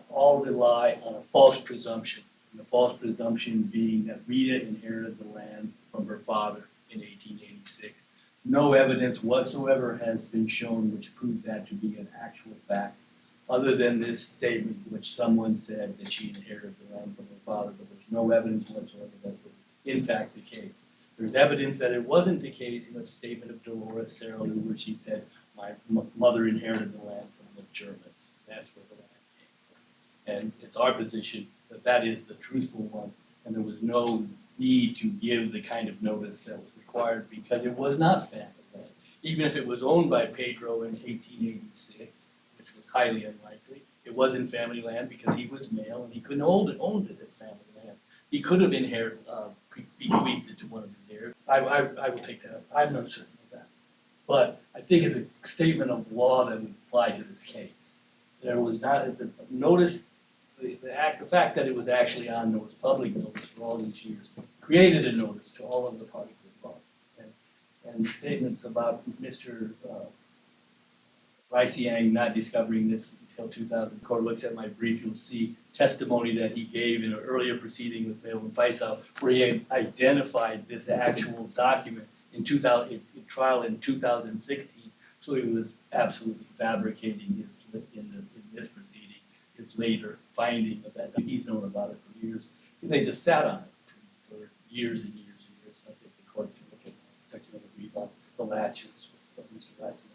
all rely on a false presumption. And the false presumption being that Rita inherited the land from her father in 1886. No evidence whatsoever has been shown which proved that to be an actual fact, other than this statement which someone said that she inherited the land from her father, but was There's no evidence whatsoever that was in fact the case. There's evidence that it wasn't the case in a statement of Dolores Serrell, where she said, my mother inherited the land from the Germans. That's where the land came from. And it's our position that that is the truthful one, and there was no need to give the kind of notice that was required because it was not family land. Even if it was owned by Pedro in 1886, which was highly unlikely, it wasn't family land because he was male and he couldn't own it as family land. He could have bequeathed it to one of his heirs. I will take that up. I'm not certain of that. But I think it's a statement of law that would apply to this case. There was not the notice, the fact that it was actually on notice, public notice for all these years, created a notice to all of the parties involved. And statements about Mr. Rice-Yang not discovering this until 2000. The court looks at my brief, you'll see testimony that he gave in an earlier proceeding with Bail and Faisal, where he had identified this actual document in trial in 2016. So he was absolutely fabricating his in this proceeding his later finding of that. He's known about it for years. They just sat on it for years and years and years. I think the court can look at the section of the brief on the latches of Mr. Rice-Yang.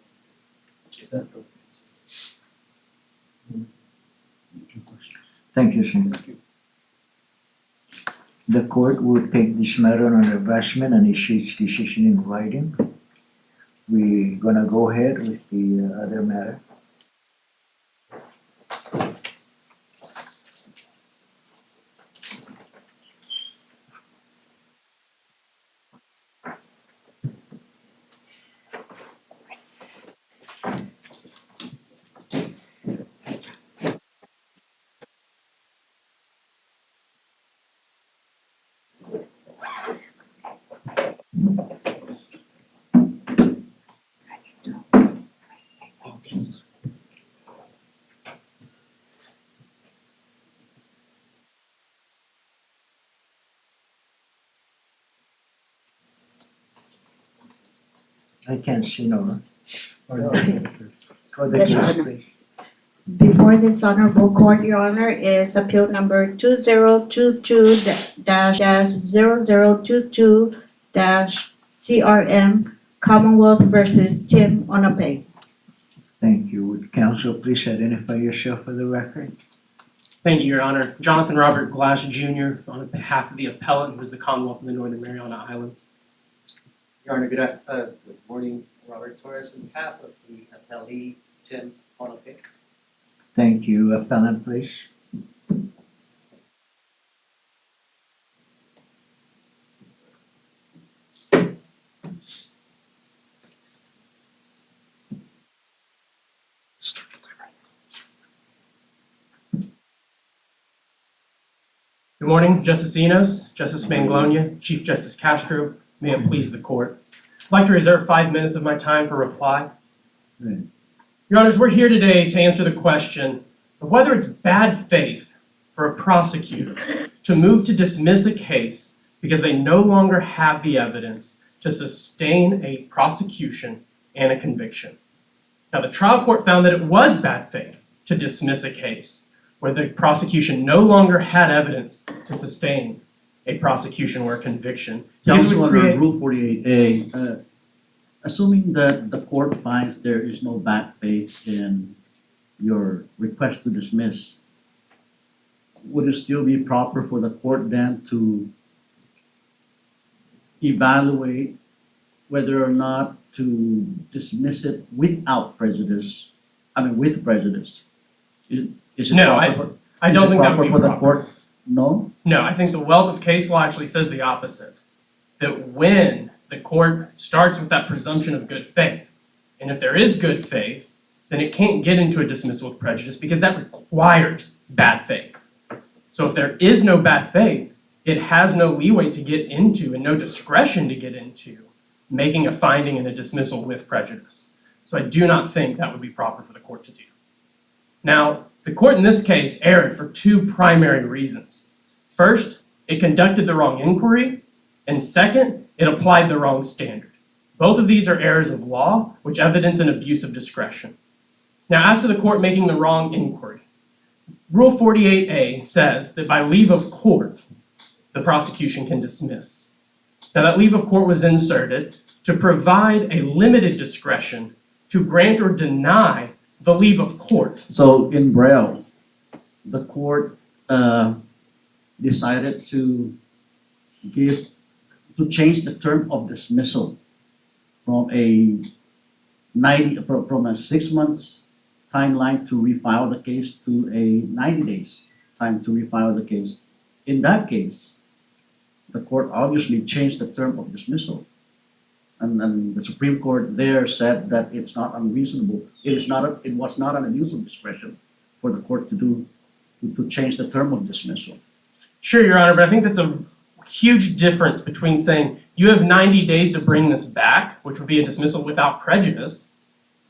Thank you, sir. Thank you. The court will take this matter under advisement and issue its decision in writing. We're gonna go ahead with the other matter. I can't see Nora. Call the Yes, case, Your Honor. please. Before this honorable court, Your Honor, is appeal number 2022-0022-CRM Commonwealth versus Tim Onopey. Thank you. Would counsel please identify yourself for the record? Thank you, Your Honor. Jonathan Robert Glass Jr. on behalf of the appellant, who is the Commonwealth of the Northern Mariana Islands. Your Honor, good morning. Robert Torres on behalf of the appellee, Tim Onopey. Thank you. Appellant, please. Good morning, Justice Enos, Justice Manglonia, Chief Justice Castro. May it please the court. I'd like to reserve 5 minutes of my time for reply. Right. Your Honors, we're here today to answer the question of whether it's bad faith for a prosecutor to move to dismiss a case because they no longer have the evidence to sustain a prosecution and a conviction. Now, the trial court found that it was bad faith to dismiss a case where the prosecution no longer had evidence to sustain a prosecution or a conviction. Because it Counsel, would under create- Rule 48A, assuming that the court finds there is no bad faith in your request to dismiss, would it still be proper for the court then to evaluate whether or not to dismiss it without prejudice? I mean, with prejudice? Is it No, proper? I don't think that Is it would be proper for the proper. court? No? No, I think the wealth of case law actually says the opposite. That when the court starts with that presumption of good faith, and if there is good faith, then it can't get into a dismissal with prejudice because that requires bad faith. So if there is no bad faith, it has no leeway to get into and no discretion to get into making a finding and a dismissal with prejudice. So I do not think that would be proper for the court to do. Now, the court in this case erred for two primary reasons. First, it conducted the wrong inquiry, and second, it applied the wrong standard. Both of these are errors of law, which evidence an abuse of discretion. Now, as to the court making the wrong inquiry, Rule 48A says that by leave of court, the prosecution can dismiss. Now, that leave of court was inserted to provide a limited discretion to grant or deny the leave of court. So in Braille, the court decided to change the term of dismissal from a 6 months timeline to refile the case to a 90 days time to refile the case. In that case, the court obviously changed the term of dismissal. And the Supreme Court there said that it's not unreasonable. It was not an abuse of discretion for the court to change the term of dismissal. Sure, Your Honor, but I think that's a huge difference between saying you have 90 days to bring this back, which would be a dismissal without prejudice,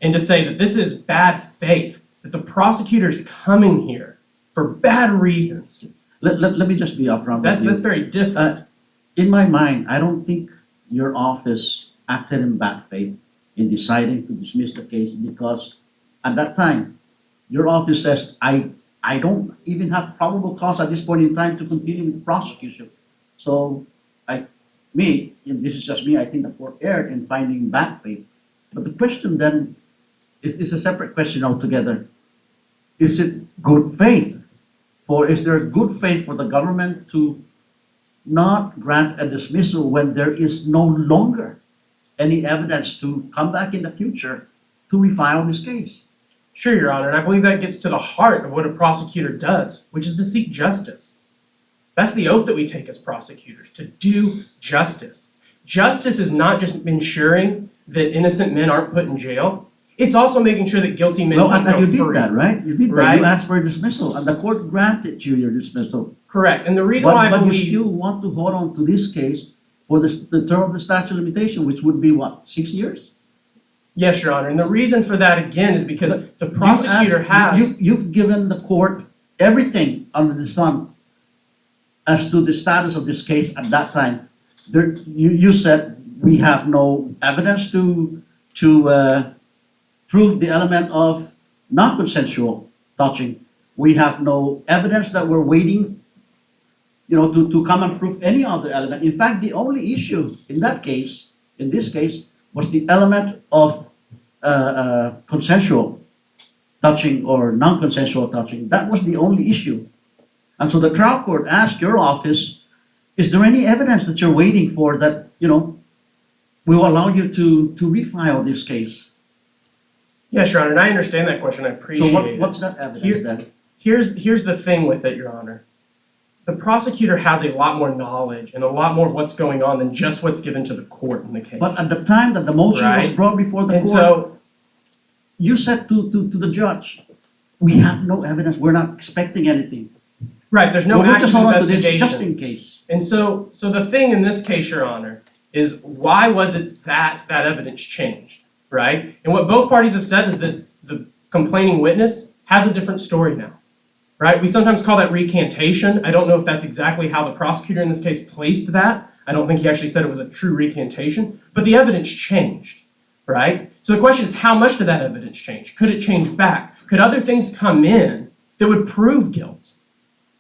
and to say that this is bad faith, that the prosecutor's coming here for bad reasons. Let me just be upfront with you. That's very different. In my mind, I don't think your office acted in bad faith in deciding to dismiss the case, because at that time, your office says, I don't even have probable cause at this point in time to continue with the prosecution. So, and this is just me, I think the court erred in finding bad faith. But the question then is a separate question altogether. Is it good faith? Is there good faith for the government to not grant a dismissal when there is no longer any evidence to come back in the future to refile this case? Sure, Your Honor, and I believe that gets to the heart of what a prosecutor does, which is to seek justice. That's the oath that we take as prosecutors, to do justice. Justice is not just ensuring that innocent men aren't put in jail. It's also making sure that guilty men don't go free. You did that, right? You did that. Right? You asked for a dismissal, and the court granted you your dismissal. Correct, and the reason why I But you believe... still want to hold on to this case for the term of the statute of limitation, which would be what, 6 years? Yes, Your Honor, and the reason for that, again, is because the prosecutor You've given the court everything under the sun as to the status of this case at that time. You said we have no evidence to prove the element of non-consensual touching. We have no evidence that we're waiting, to come and prove any other element. In fact, the only issue in this case, was the element of consensual touching or non-consensual touching. That was the only issue. And so the trial court asked your office, is there any evidence that you're waiting for that, will allow you to refile this case? Yes, Your Honor, and I understand that question. I appreciate it. So what's that evidence then? Here's the thing with it, Your Honor. The prosecutor has a lot more knowledge and a lot more of what's going on than just what's given to the court in the case. But at the time that the motion was brought before the court, you said to the judge, we have no evidence, we're not expecting anything. Right, there's no active investigation. Just in case. And so the thing in this case, Your Honor, is why was it that evidence changed, right? And what both parties have said is that the complaining witness has a different story now, right? We sometimes call that recantation. I don't know if that's exactly how the prosecutor in this case placed that. I don't think he actually said it was a true recantation, but the evidence changed, right? So the question is, how much did that evidence change? Could it change back? Could other things come in that would prove guilt,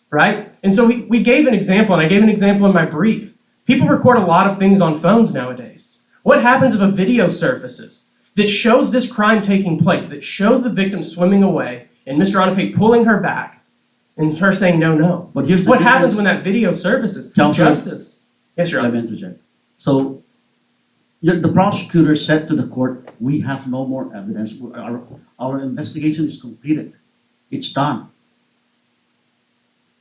right? And so we gave an example, and I gave an example in my brief. People record a lot of things on phones nowadays. What happens if a video surfaces that shows this crime taking place, that shows the victim swimming away, and Mr. Onopey pulling her back, and her saying, no. But here's the what happens when that video surfaces? Justice. Yes, Your Honor. Let me interject. So the prosecutor said to the court, we have no more evidence. Our investigation is completed. It's done.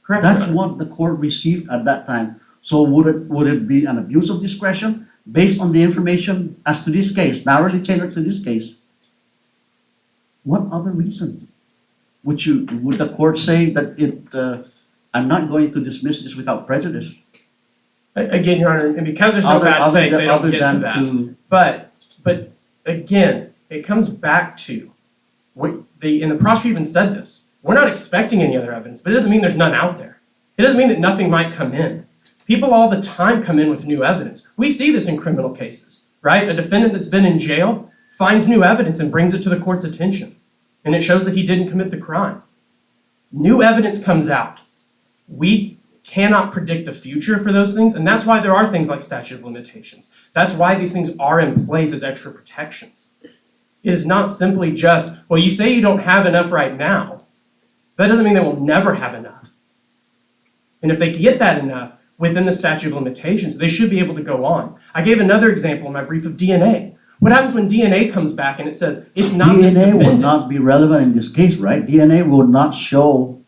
Correct. That's what the court received at that time. So would it be an abuse of discretion based on the information as to this case, narrowly tailored to this case? What other reason would the court say that I'm not going to dismiss this without prejudice? Again, Your Honor, and because there's no bad faith, they don't get to that. But again, it comes back to, and the prosecutor even said this, we're not expecting any other evidence, but it doesn't mean there's none out there. It doesn't mean that nothing might come in. People all the time come in with new evidence. We see this in criminal cases, right? A defendant that's been in jail finds new evidence and brings it to the court's attention, and it shows that he didn't commit the crime. New evidence comes out. We cannot predict the future for those things, and that's why there are things like statute of limitations. That's why these things are in place as extra protections. It is not simply just, well, you say you don't have enough right now. That doesn't mean they will never have enough. And if they get that enough within the statute of limitations, they should be able to go on. I gave another example in my brief of DNA. What happens when DNA comes back and it says it's not this DNA would defendant? not be relevant in this case, right? DNA would not show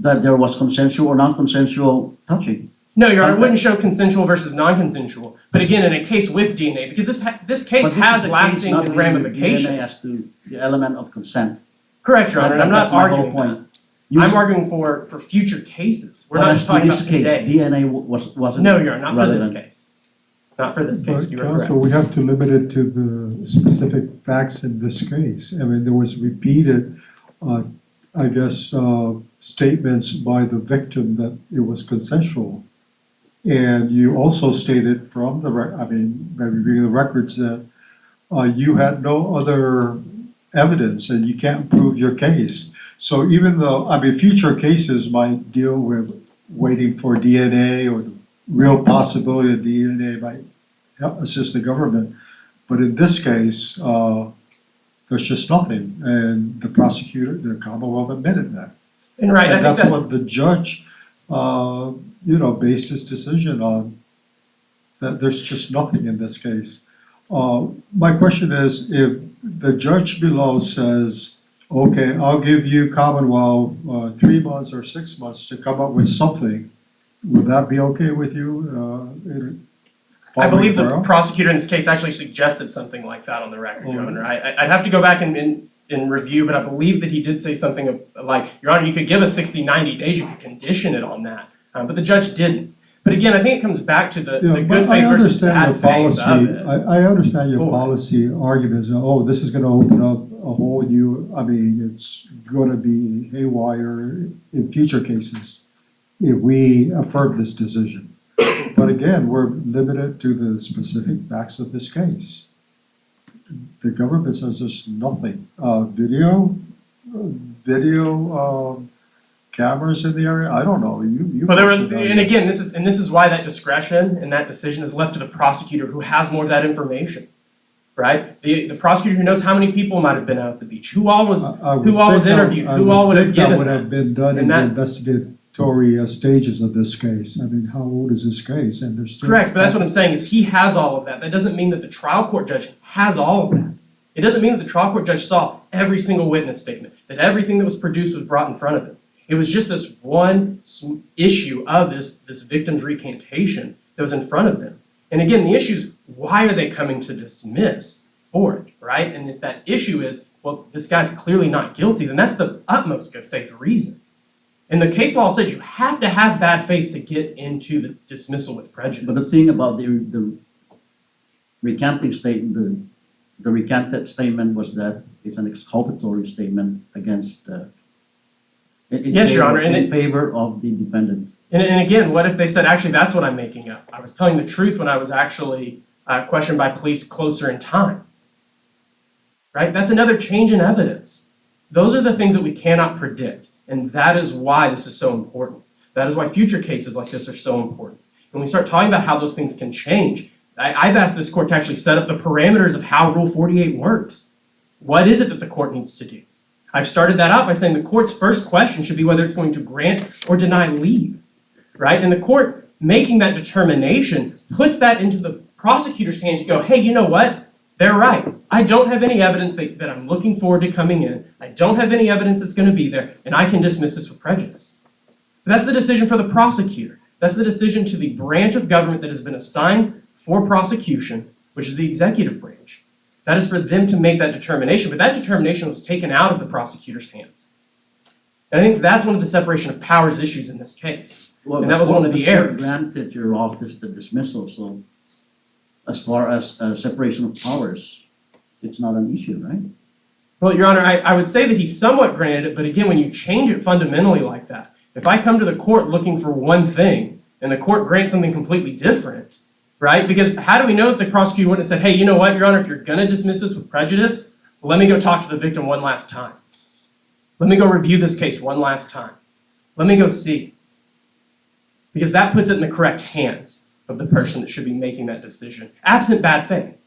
that there was consensual or non-consensual touching. No, Your Honor, it Okay. wouldn't show consensual versus non-consensual. But again, in a case with DNA, because this case But this has is a case lasting not dealing with ramifications. DNA as to the element of consent. Correct, Your Honor, and I'm not That's my whole arguing point. that. You- I'm arguing for future cases. We're but not as just to talking this about case, today. DNA wasn't No, Your Honor, not for this relevant. case. Not for this case, But you are correct. counsel, we have to limit it to the specific facts in this case. I mean, there was repeated, statements by the victim that it was consensual. And you also stated from by reviewing the records that you had no other evidence and you can't prove your case. So even though, future cases might deal with waiting for DNA or the real possibility of DNA might help assist the government. But in this case, there's just nothing. And the prosecutor, the Commonwealth admitted that. And right, I And think that's that, what the judge, based his decision on, that there's just nothing in this case. My question is, if the judge below says, okay, I'll give you Commonwealth 3 months or 6 months to come up with something, would that be okay with you? I believe the following prosecutor in this case actually suggested something like that on the record, Your Honor. I'd have to go back and review, but I believe that he did say something like, Your Honor, you could give us 60, 90 days, you could condition it on that. But the judge didn't. But again, I think it comes back to the good faith versus bad faith of it. I understand your Forward. policy arguments. Oh, this is going to open up a whole new. It's going to be haywire in future cases if we affirm this decision. But again, we're limited to the specific facts of this case. The government says there's nothing. Video cameras in the area. I don't know. You Well, mentioned that. and again, this is why that discretion and that decision is left to the prosecutor who has more of that information, right? The prosecutor who knows how many people might have been out at the beach, who all was interviewed, who all would have that given would have been done in And the that- investigatory stages of this case. How old is this case? And there's still Correct, but that's what I'm saying is he has all of that. That doesn't mean that the trial court judge has all of that. It doesn't mean that the trial court judge saw every single witness statement, that everything that was produced was brought in front of him. It was just this one issue of this victim's recantation that was in front of them. And again, the issue is, why are they coming to dismiss for it, right? And if that issue is, well, this guy's clearly not guilty, then that's the utmost good faith reason. And the case law says you have to have bad faith to get into the dismissal with prejudice. But the thing about the recanting statement, the recanted statement was that it's an exculpatory statement against, Yes, Your Honor, and in favor of the defendant. And again, what if they said, actually, that's what I'm making up. I was telling the truth when I was actually questioned by police closer in time, right? That's another change in evidence. Those are the things that we cannot predict. And that is why this is so important. That is why future cases like this are so important. When we start talking about how those things can change, I've asked this court to actually set up the parameters of how Rule 48 works. What is it that the court needs to do? I've started that out by saying the court's first question should be whether it's going to grant or deny leave, right? And the court making that determination puts that into the prosecutor's hand to go, hey, you know what? They're right. I don't have any evidence that I'm looking forward to coming in. I don't have any evidence that's going to be there, and I can dismiss this with prejudice. But that's the decision for the prosecutor. That's the decision to the branch of government that has been assigned for prosecution, which is the executive branch. That is for them to make that determination, but that determination was taken out of the prosecutor's hands. And I think that's one of the separation of powers issues in this case. Well, And that was one of the errors. Granted your office the dismissal, so as far as separation of powers, it's not an issue, right? Well, Your Honor, I would say that he somewhat granted it, but again, when you change it fundamentally like that, if I come to the court looking for one thing and the court grants something completely different, right? Because how do we know if the prosecutor wouldn't have said, hey, you know what, Your Honor, if you're going to dismiss this with prejudice, let me go talk to the victim one last time. Let me go review this case one last time. Let me go see. because that puts it in the correct hands of the person that should be making that decision, absent bad faith.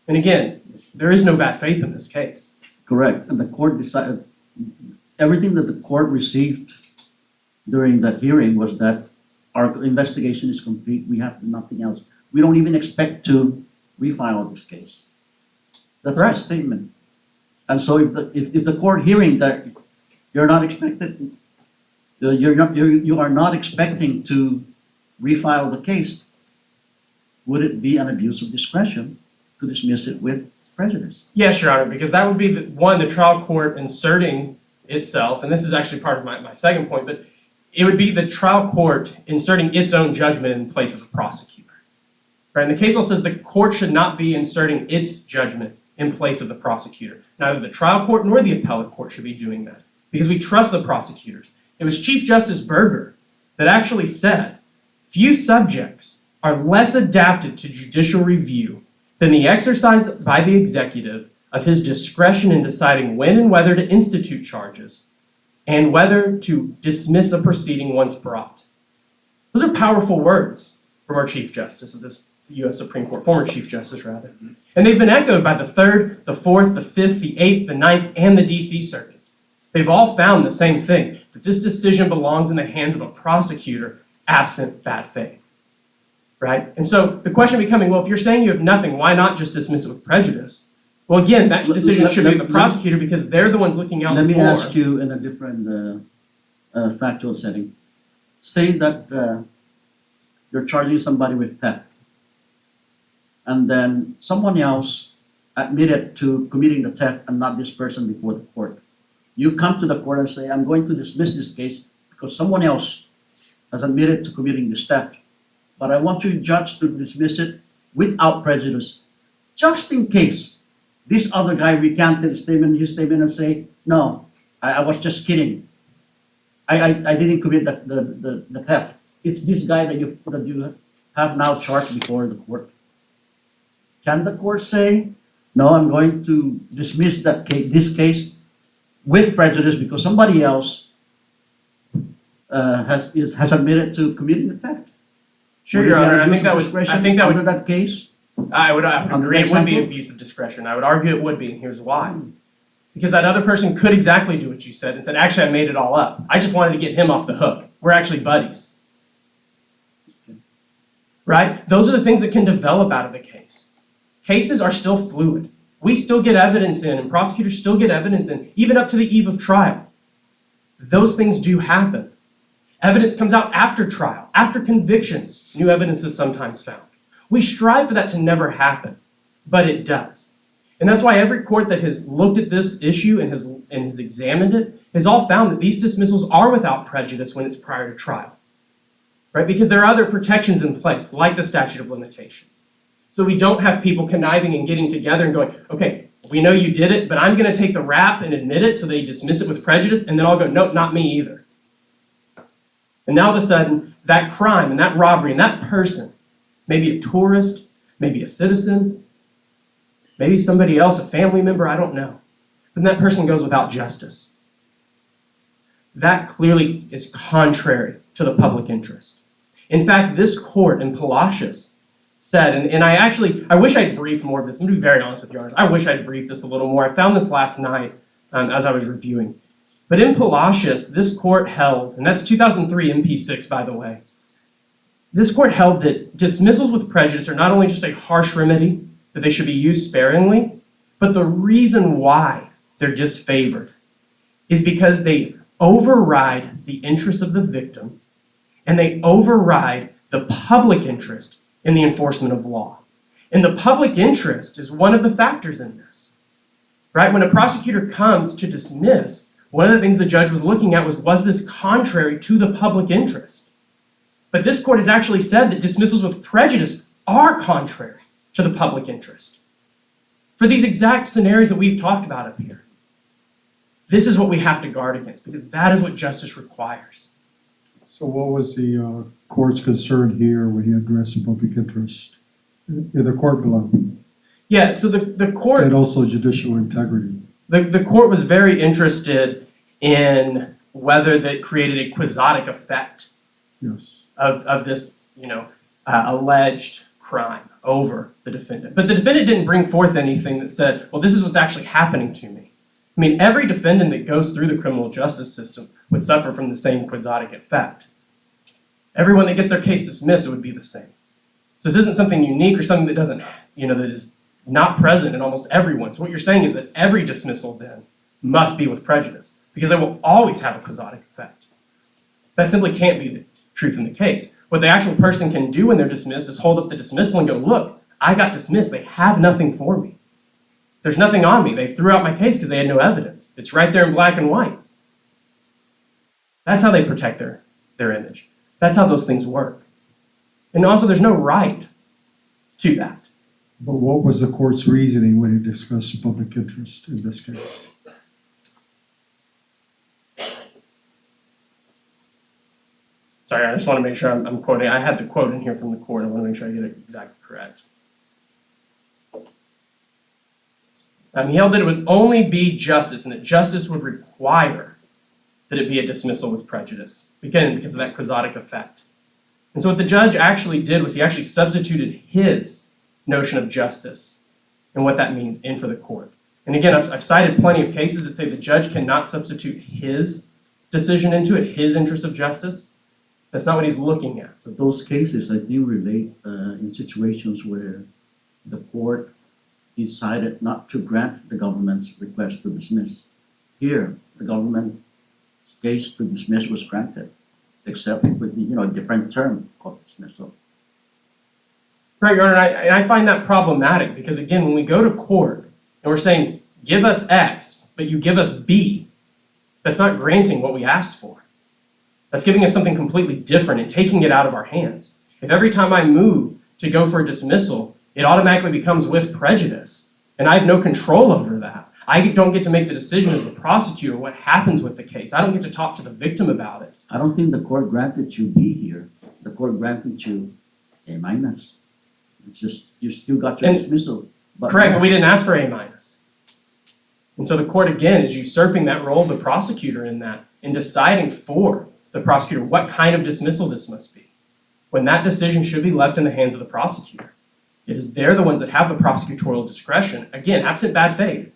And again, there is no bad faith in this case. Correct. And the court decided, everything that the court received during that hearing was that our investigation is complete, we have nothing else. We don't even expect to refile this case. That's Right. the statement. And so if the court hearing that you're not expected, you are not expecting to refile the case, would it be an abuse of discretion to dismiss it with prejudice? Yes, Your Honor, because that would be, the trial court inserting itself, and this is actually part of my second point, but it would be the trial court inserting its own judgment in place of the prosecutor. Right? And the case law says the court should not be inserting its judgment in place of the prosecutor. Neither the trial court nor the appellate court should be doing that, because we trust the prosecutors. It was Chief Justice Berger that actually said, few subjects are less adapted to judicial review than the exercise by the executive of his discretion in deciding when and whether to institute charges and whether to dismiss a proceeding once brought. Those are powerful words from our Chief Justice of this U.S. Supreme Court, former Chief Justice rather. And they've been echoed by the 3rd, the 4th, the 5th, the 8th, the 9th, and the D.C. Circuit. They've all found the same thing, that this decision belongs in the hands of a prosecutor absent bad faith. Right? And so the question becoming, well, if you're saying you have nothing, why not just dismiss it with prejudice? Well, again, that decision should be the prosecutor because they're the ones looking out for. Let me ask you in a different factual setting. Say that you're charging somebody with theft, and then someone else admitted to committing the theft and not this person before the court. You come to the court and say, I'm going to dismiss this case because someone else has admitted to committing this theft, but I want you, judge, to dismiss it without prejudice, just in case this other guy recanted his statement and say, no, I was just kidding. I didn't commit the theft. It's this guy that you have now charged before the court. Can the court say, no, I'm going to dismiss this case with prejudice because somebody else has admitted to committing the theft? Sure, Your Honor. I think that would under that case. I would agree it would be abuse of discretion. I would argue it would be, and here's why. Because that other person could exactly do what you said and said, actually, I made it all up. I just wanted to get him off the hook. We're actually buddies. Right? Those are the things that can develop out of the case. Cases are still fluid. We still get evidence in, and prosecutors still get evidence in, even up to the eve of trial. Those things do happen. Evidence comes out after trial, after convictions. New evidence is sometimes found. We strive for that to never happen, but it does. And that's why every court that has looked at this issue and has examined it has all found that these dismissals are without prejudice when it's prior to trial. Right? Because there are other protections in place, like the statute of limitations. So we don't have people conniving and getting together and going, okay, we know you did it, but I'm going to take the rap and admit it, so they dismiss it with prejudice, and then I'll go, nope, not me either. And now all of a sudden, that crime and that robbery and that person, maybe a tourist, maybe a citizen, maybe somebody else, a family member, I don't know. Then that person goes without justice. That clearly is contrary to the public interest. In fact, this court in Palacios said, and I wish I'd briefed more of this. I'm going to be very honest with you, Honors. I wish I'd briefed this a little more. I found this last night as I was reviewing. But in Palacios, this court held, and that's 2003 MP6, by the way, this court held that dismissals with prejudice are not only just a harsh remedy, that they should be used sparingly, but the reason why they're disfavored is because they override the interests of the victim and they override the public interest in the enforcement of law. And the public interest is one of the factors in this. Right? When a prosecutor comes to dismiss, one of the things the judge was looking at was this contrary to the public interest? But this court has actually said that dismissals with prejudice are contrary to the public interest. For these exact scenarios that we've talked about up here. This is what we have to guard against, because that is what justice requires. So what was the court's concern here when he addressed the public interest in the court below? Yeah, so the court... And also judicial integrity. The court was very interested in whether that created a quixotic effect. Yes. of this, alleged crime over the defendant. But the defendant didn't bring forth anything that said, well, this is what's actually happening to me. I mean, every defendant that goes through the criminal justice system would suffer from the same quixotic effect. Everyone that gets their case dismissed, it would be the same. So this isn't something unique or something that doesn't, that is not present in almost everyone. So what you're saying is that every dismissal then must be with prejudice, because they will always have a quixotic effect. That simply can't be the truth in the case. What the actual person can do when they're dismissed is hold up the dismissal and go, look, I got dismissed. They have nothing for me. There's nothing on me. They threw out my case because they had no evidence. It's right there in black and white. That's how they protect their image. That's how those things work. And also, there's no right to that. But what was the court's reasoning when it discussed public interest in this case? Sorry, I just want to make sure I'm quoting. I had the quote in here from the court. I want to make sure I get it exactly correct. He held that it would only be justice, and that justice would require that it be a dismissal with prejudice, again, because of that quixotic effect. And so what the judge actually did was he actually substituted his notion of justice and what that means in for the court. And again, I've cited plenty of cases that say the judge cannot substitute his decision into it, his interest of justice. That's not what he's looking at. But those cases, I think, relate in situations where the court decided not to grant the government's request to dismiss. Here, the government's case to dismiss was granted, except with a different term called dismissal. Right, Your Honor, and I find that problematic because, again, when we go to court and we're saying, give us X, but you give us B, that's not granting what we asked for. That's giving us something completely different and taking it out of our hands. If every time I move to go for a dismissal, it automatically becomes with prejudice, and I have no control over that. I don't get to make the decision as the prosecutor what happens with the case. I don't get to talk to the victim about it. I don't think the court granted you B here. The court granted you A minus. It's just, you still got your dismissal. But correct, but we didn't ask for A minus. And so the court, again, is usurping that role of the prosecutor in that, in deciding for the prosecutor what kind of dismissal this must be, when that decision should be left in the hands of the prosecutor. It is they're the ones that have the prosecutorial discretion, again, absent bad faith.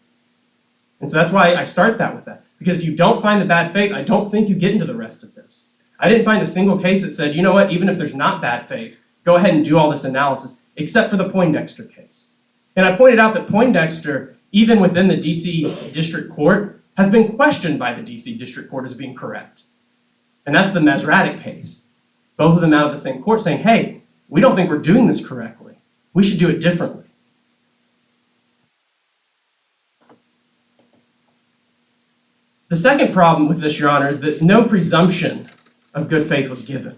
And so that's why I start that with that. Because if you don't find the bad faith, I don't think you get into the rest of this. I didn't find a single case that said, you know what, even if there's not bad faith, go ahead and do all this analysis, except for the Poindexter case. And I pointed out that Poindexter, even within the D.C. District Court, has been questioned by the D.C. District Court as being correct. And that's the Masratic case. Both of them out of the same court saying, hey, we don't think we're doing this correctly. We should do it differently. The second problem with this, Your Honor, is that no presumption of good faith was given.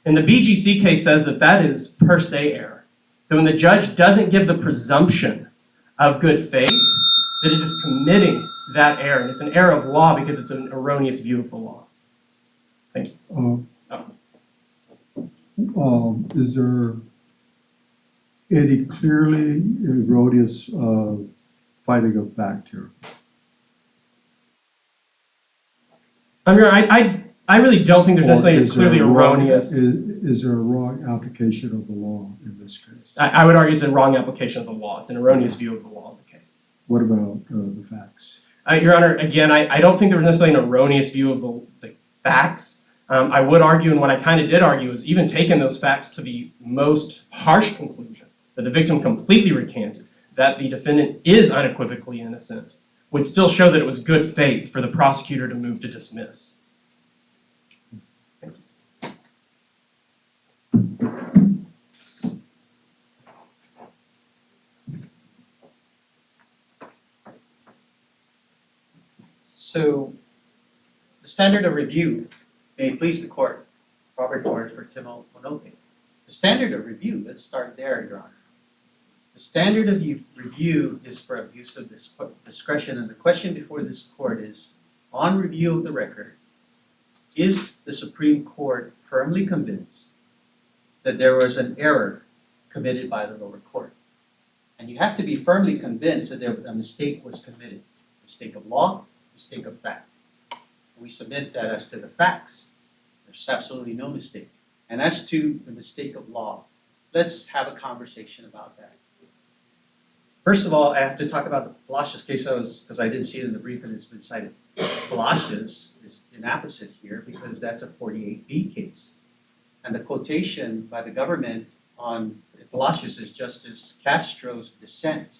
And the BGC case says that that is per se error. That when the judge doesn't give the presumption of good faith, that it is committing that error. And it's an error of law because it's an erroneous view of the law. Thank you. Is there any clearly erroneous finding of fact here? I really don't think there's necessarily a clearly erroneous. Is there a wrong application of the law in this case? I would argue it's a wrong application of the law. It's an erroneous view of the law in the case. What about the facts? Your Honor, again, I don't think there was necessarily an erroneous view of the facts. I would argue, and what I kind of did argue, is even taking those facts to the most harsh conclusion, that the victim completely recanted, that the defendant is unequivocally innocent, would still show that it was good faith for the prosecutor to move to dismiss. Thank you. So, the standard of review, may it please the court, Robert Torres for Tim Onopey. The standard of review, let's start there, Your Honor. The standard of review is for abuse of discretion, and the question before this court is, on review of the record, is the Supreme Court firmly convinced that there was an error committed by the lower court? And you have to be firmly convinced that a mistake was committed. Mistake of law, mistake of fact. We submit that as to the facts, there's absolutely no mistake. And as to the mistake of law, let's have a conversation about that. First of all, I have to talk about the Palacios case because I didn't see it in the brief and it's been cited. Palacios is inapposite here because that's a 48B case. And the quotation by the government on Palacios is Justice Castro's dissent.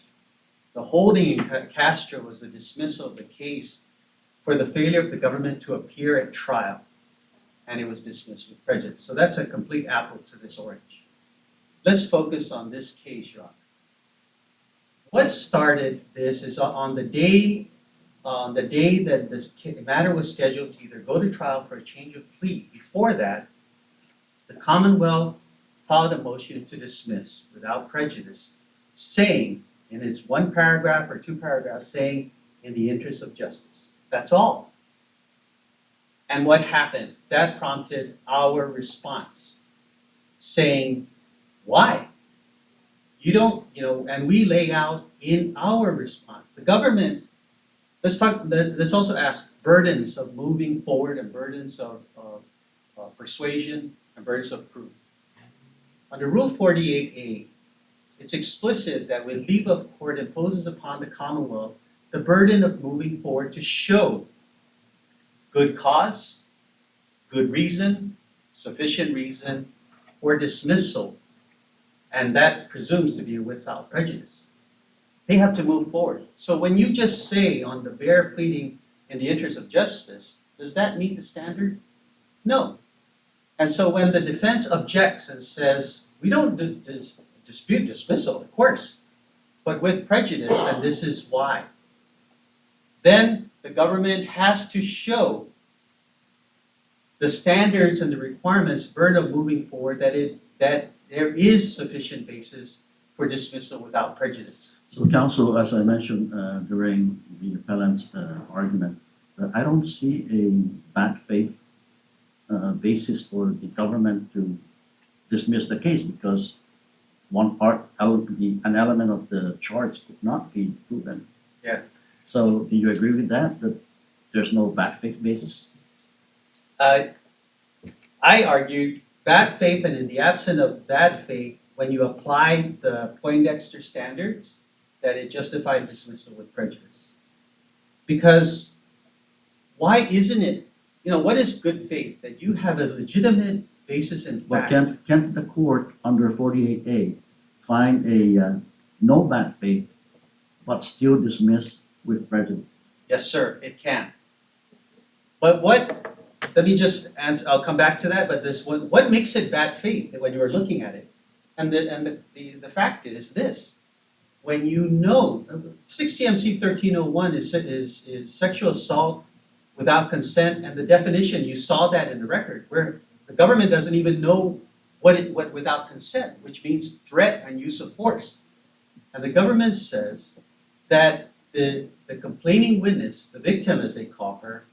The holding in Castro was the dismissal of the case for the failure of the government to appear at trial. And it was dismissed with prejudice. So that's a complete apple to this orange. Let's focus on this case, Your Honor. What started this is on the day that this matter was scheduled to either go to trial for a change of plea. Before that, the Commonwealth filed a motion to dismiss without prejudice, saying in its one paragraph or two paragraphs, saying in the interest of justice. That's all. And what happened? That prompted our response, saying, why? You don't, and we lay out in our response. The government, let's also ask burdens of moving forward and burdens of persuasion and burdens of proof. Under Rule 48A, it's explicit that when leave of court imposes upon the Commonwealth the burden of moving forward to show good cause, good reason, sufficient reason for dismissal, and that presumes to be without prejudice. They have to move forward. So when you just say on the bare pleading in the interest of justice, does that meet the standard? No. And so when the defense objects and says, we don't dispute dismissal, of course, but with prejudice, and this is why, then the government has to show the standards and the requirements, burden of moving forward, that there is sufficient basis for dismissal without prejudice. So, counsel, as I mentioned during the appellant's argument, I don't see a bad faith basis for the government to dismiss the case because one part, an element of the charge could not be proven. Yeah. So, do you agree with that there's no bad faith basis? I argued bad faith, and in the absence of bad faith, when you apply the Poindexter standards, that it justified dismissal with prejudice. Because why isn't it, what is good faith? That you have a legitimate basis in But fact. can't the court under 48A find a no bad faith but still dismiss with prejudice? Yes, sir, it can. But let me just answer, I'll come back to that, but what makes it bad faith when you're looking at it? And the fact is this: when 6 CMC 1301 is sexual assault without consent, and the definition, you saw that in the record, where the government doesn't even know what without consent, which means threat and use of force. And the government says that the complaining witness, the victim as they call her,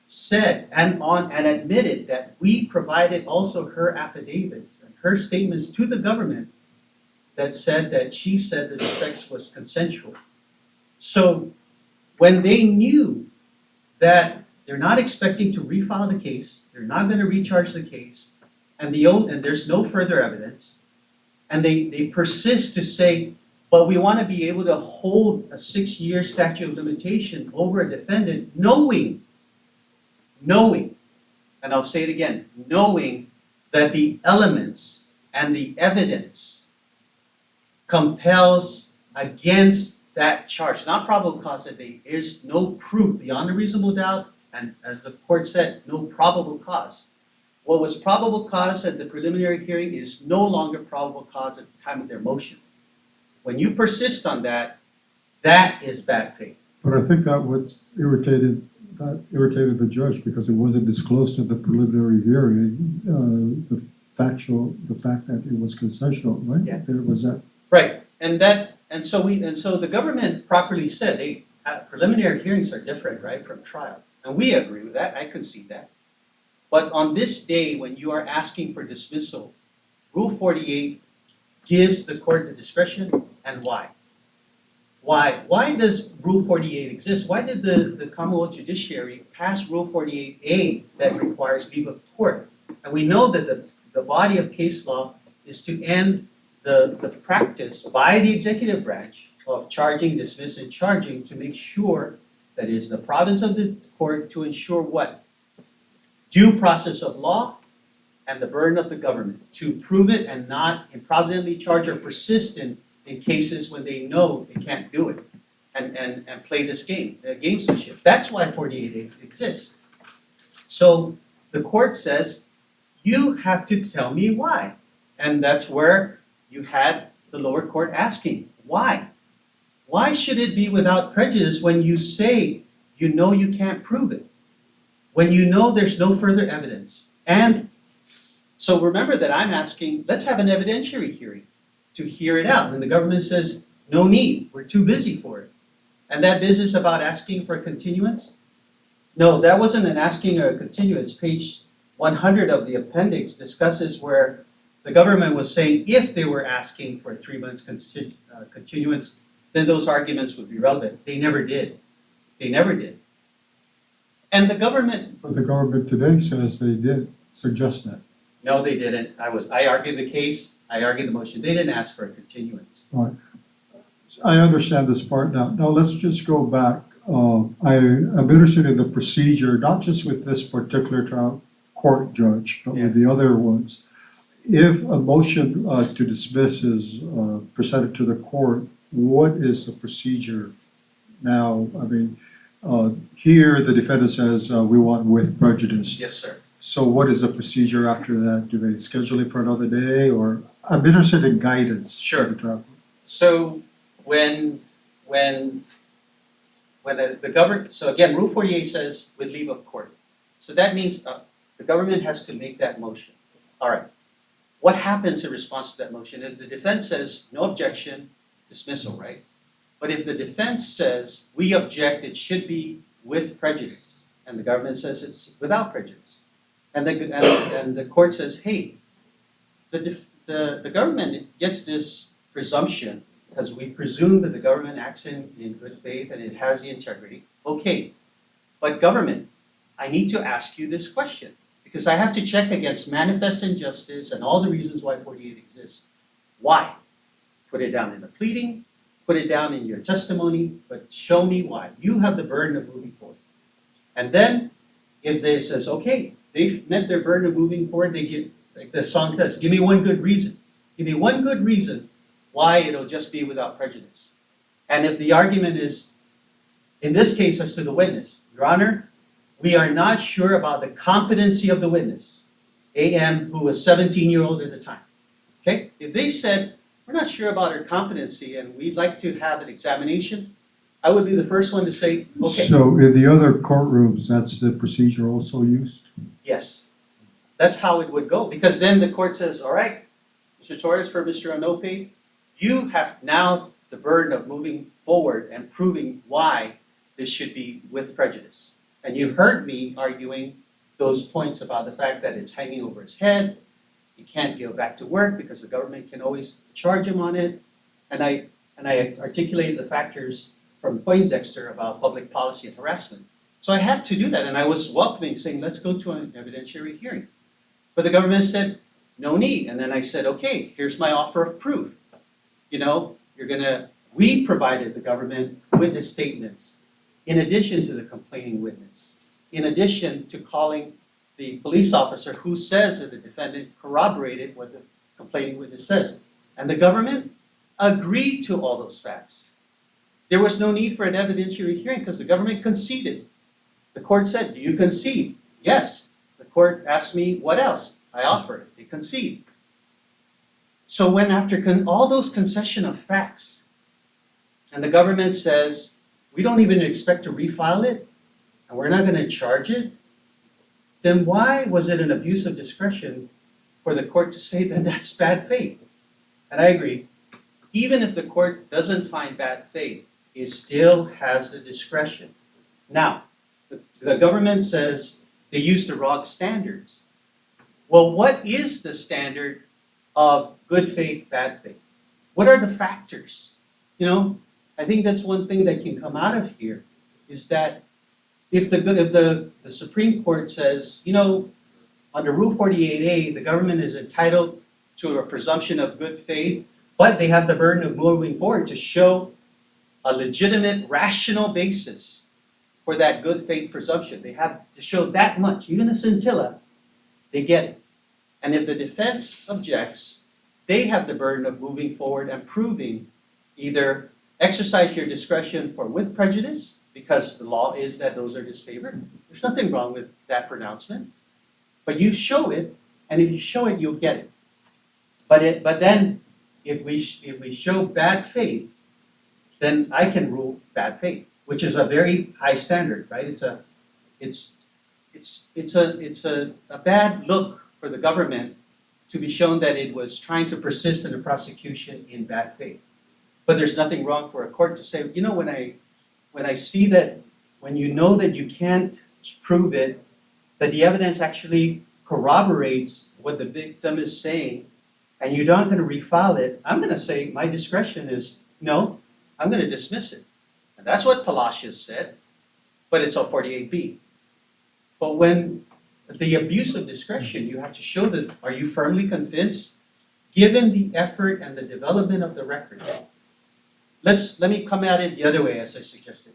said and admitted that we provided also her affidavits and her statements to the government that said that she said that the sex was consensual. So when they knew that they're not expecting to refile the case, they're not going to recharge the case, and there's no further evidence, and they persist to say, but we want to be able to hold a 6-year statute of limitation over a defendant, knowing, and I'll say it again, knowing that the elements and the evidence compels against that charge. Not probable cause, that there's no proof beyond a reasonable doubt, and as the court said, no probable cause. What was probable cause at the preliminary hearing is no longer probable cause at the time of their motion. When you persist on that, that is bad faith. But I think that irritated the judge because it wasn't disclosed at the preliminary hearing. The fact that it was consensual, right? Yeah. There was that. Right, and so the government properly said, preliminary hearings are different, right, from trial, and we agree with that. I concede that. But on this day, when you are asking for dismissal, Rule 48 gives the court the discretion, and why? Why does Rule 48 exist? Why did the Commonwealth Judiciary pass Rule 48A that requires leave of court? And we know that the body of case law is to end the practice by the executive branch of charging, dismiss, and charging to make sure that it is the province of the court to ensure what? Due process of law and the burden of the government to prove it and not improvidently charge or persist in cases when they know they can't do it and play this game, gamesmanship. That's why 48 exists. So the court says, you have to tell me why. And that's where you had the lower court asking, why? Why should it be without prejudice when you say you know you can't prove it? When you know there's no further evidence? And so remember that I'm asking, let's have an evidentiary hearing to hear it out. And the government says, no need, we're too busy for it. And that business about asking for a continuance? No, that wasn't an asking or a continuance. Page 100 of the appendix discusses where the government was saying if they were asking for a 3 months continuance, then those arguments would be relevant. They never did. They never did. And the government... But the government today says they did suggest that. No, they didn't. I argued the case. I argued the motion. They didn't ask for a continuance. All right. I understand this part now. Now let's just go back. I'm interested in the procedure, not just with this particular trial court judge, but with the other ones. If a motion to dismiss is presented to the court, what is the procedure now? I mean, here the defendant says we want with prejudice. Yes, sir. So what is the procedure after that? Do they schedule it for another day, or I'm interested in guidance? Sure. For the trial. So when the government, so again, Rule 48 says with leave of court. So that means the government has to make that motion. All right. What happens in response to that motion? If the defense says no objection, dismissal, right? But if the defense says we object, it should be with prejudice, and the government says it's without prejudice, and the court says, hey, the government gets this presumption because we presume that the government acts in good faith and it has the integrity. Okay, but government, I need to ask you this question because I have to check against manifest injustice and all the reasons why 48 exists. Why? Put it down in the pleading, put it down in your testimony, but show me why. You have the burden of moving forward. And then if they says, okay, they've met their burden of moving forward, they give, like the song says, give me one good reason. Give me one good reason why it'll just be without prejudice. And if the argument is, in this case, as to the witness, Your Honor, we are not sure about the competency of the witness, AM, who was 17-year-old at the time. Okay? If they said, we're not sure about her competency and we'd like to have an examination, I would be the first one to say, okay. So in the other courtrooms, that's the procedure also used? Yes. That's how it would go. Because then the court says, all right, Mr. Torres, for Mr. Onopey, you have now the burden of moving forward and proving why this should be with prejudice. And you heard me arguing those points about the fact that it's hanging over his head, he can't go back to work because the government can always charge him on it. And I articulated the factors from Poindexter about public policy and harassment. So I had to do that, and I was welcoming, saying, let's go to an evidentiary hearing. But the government said, no need. And then I said, okay, here's my offer of proof. You know, we provided the government witness statements in addition to the complaining witness, in addition to calling the police officer who says that the defendant corroborated what the complaining witness says. And the government agreed to all those facts. There was no need for an evidentiary hearing because the government conceded. The court said, do you concede? Yes. The court asked me, what else? I offered it. They concede. So when after all those concession of facts, and the government says, we don't even expect to refile it, and we're not going to charge it, then why was it an abuse of discretion for the court to say that that's bad faith? And I agree. Even if the court doesn't find bad faith, it still has the discretion. Now, the government says they use the wrong standards. Well, what is the standard of good faith, bad faith? What are the factors? You know, I think that's one thing that can come out of here is that if the Supreme Court says, you know, Under Rule 48A, the government is entitled to a presumption of good faith, but they have the burden of moving forward to show a legitimate, rational basis for that good faith presumption. They have to show that much, even a scintilla, they get it. And if the defense objects, they have the burden of moving forward and proving either exercise your discretion for with prejudice, because the law is that those are disfavored. There's nothing wrong with that pronouncement. But you show it, and if you show it, you'll get it. But then, if we show bad faith, then I can rule bad faith, which is a very high standard, right? It's a bad look for the government to be shown that it was trying to persist in a prosecution in bad faith. But there's nothing wrong for a court to say, you know, when I see that, when you know that you can't prove it, that the evidence actually corroborates what the victim is saying, and you're not going to refile it, I'm going to say my discretion is no, I'm going to dismiss it. And that's what Palacios said, but it's a 48B. But when the abuse of discretion, you have to show that, are you firmly convinced, given the effort and the development of the record? Let me come at it the other way, as I suggested.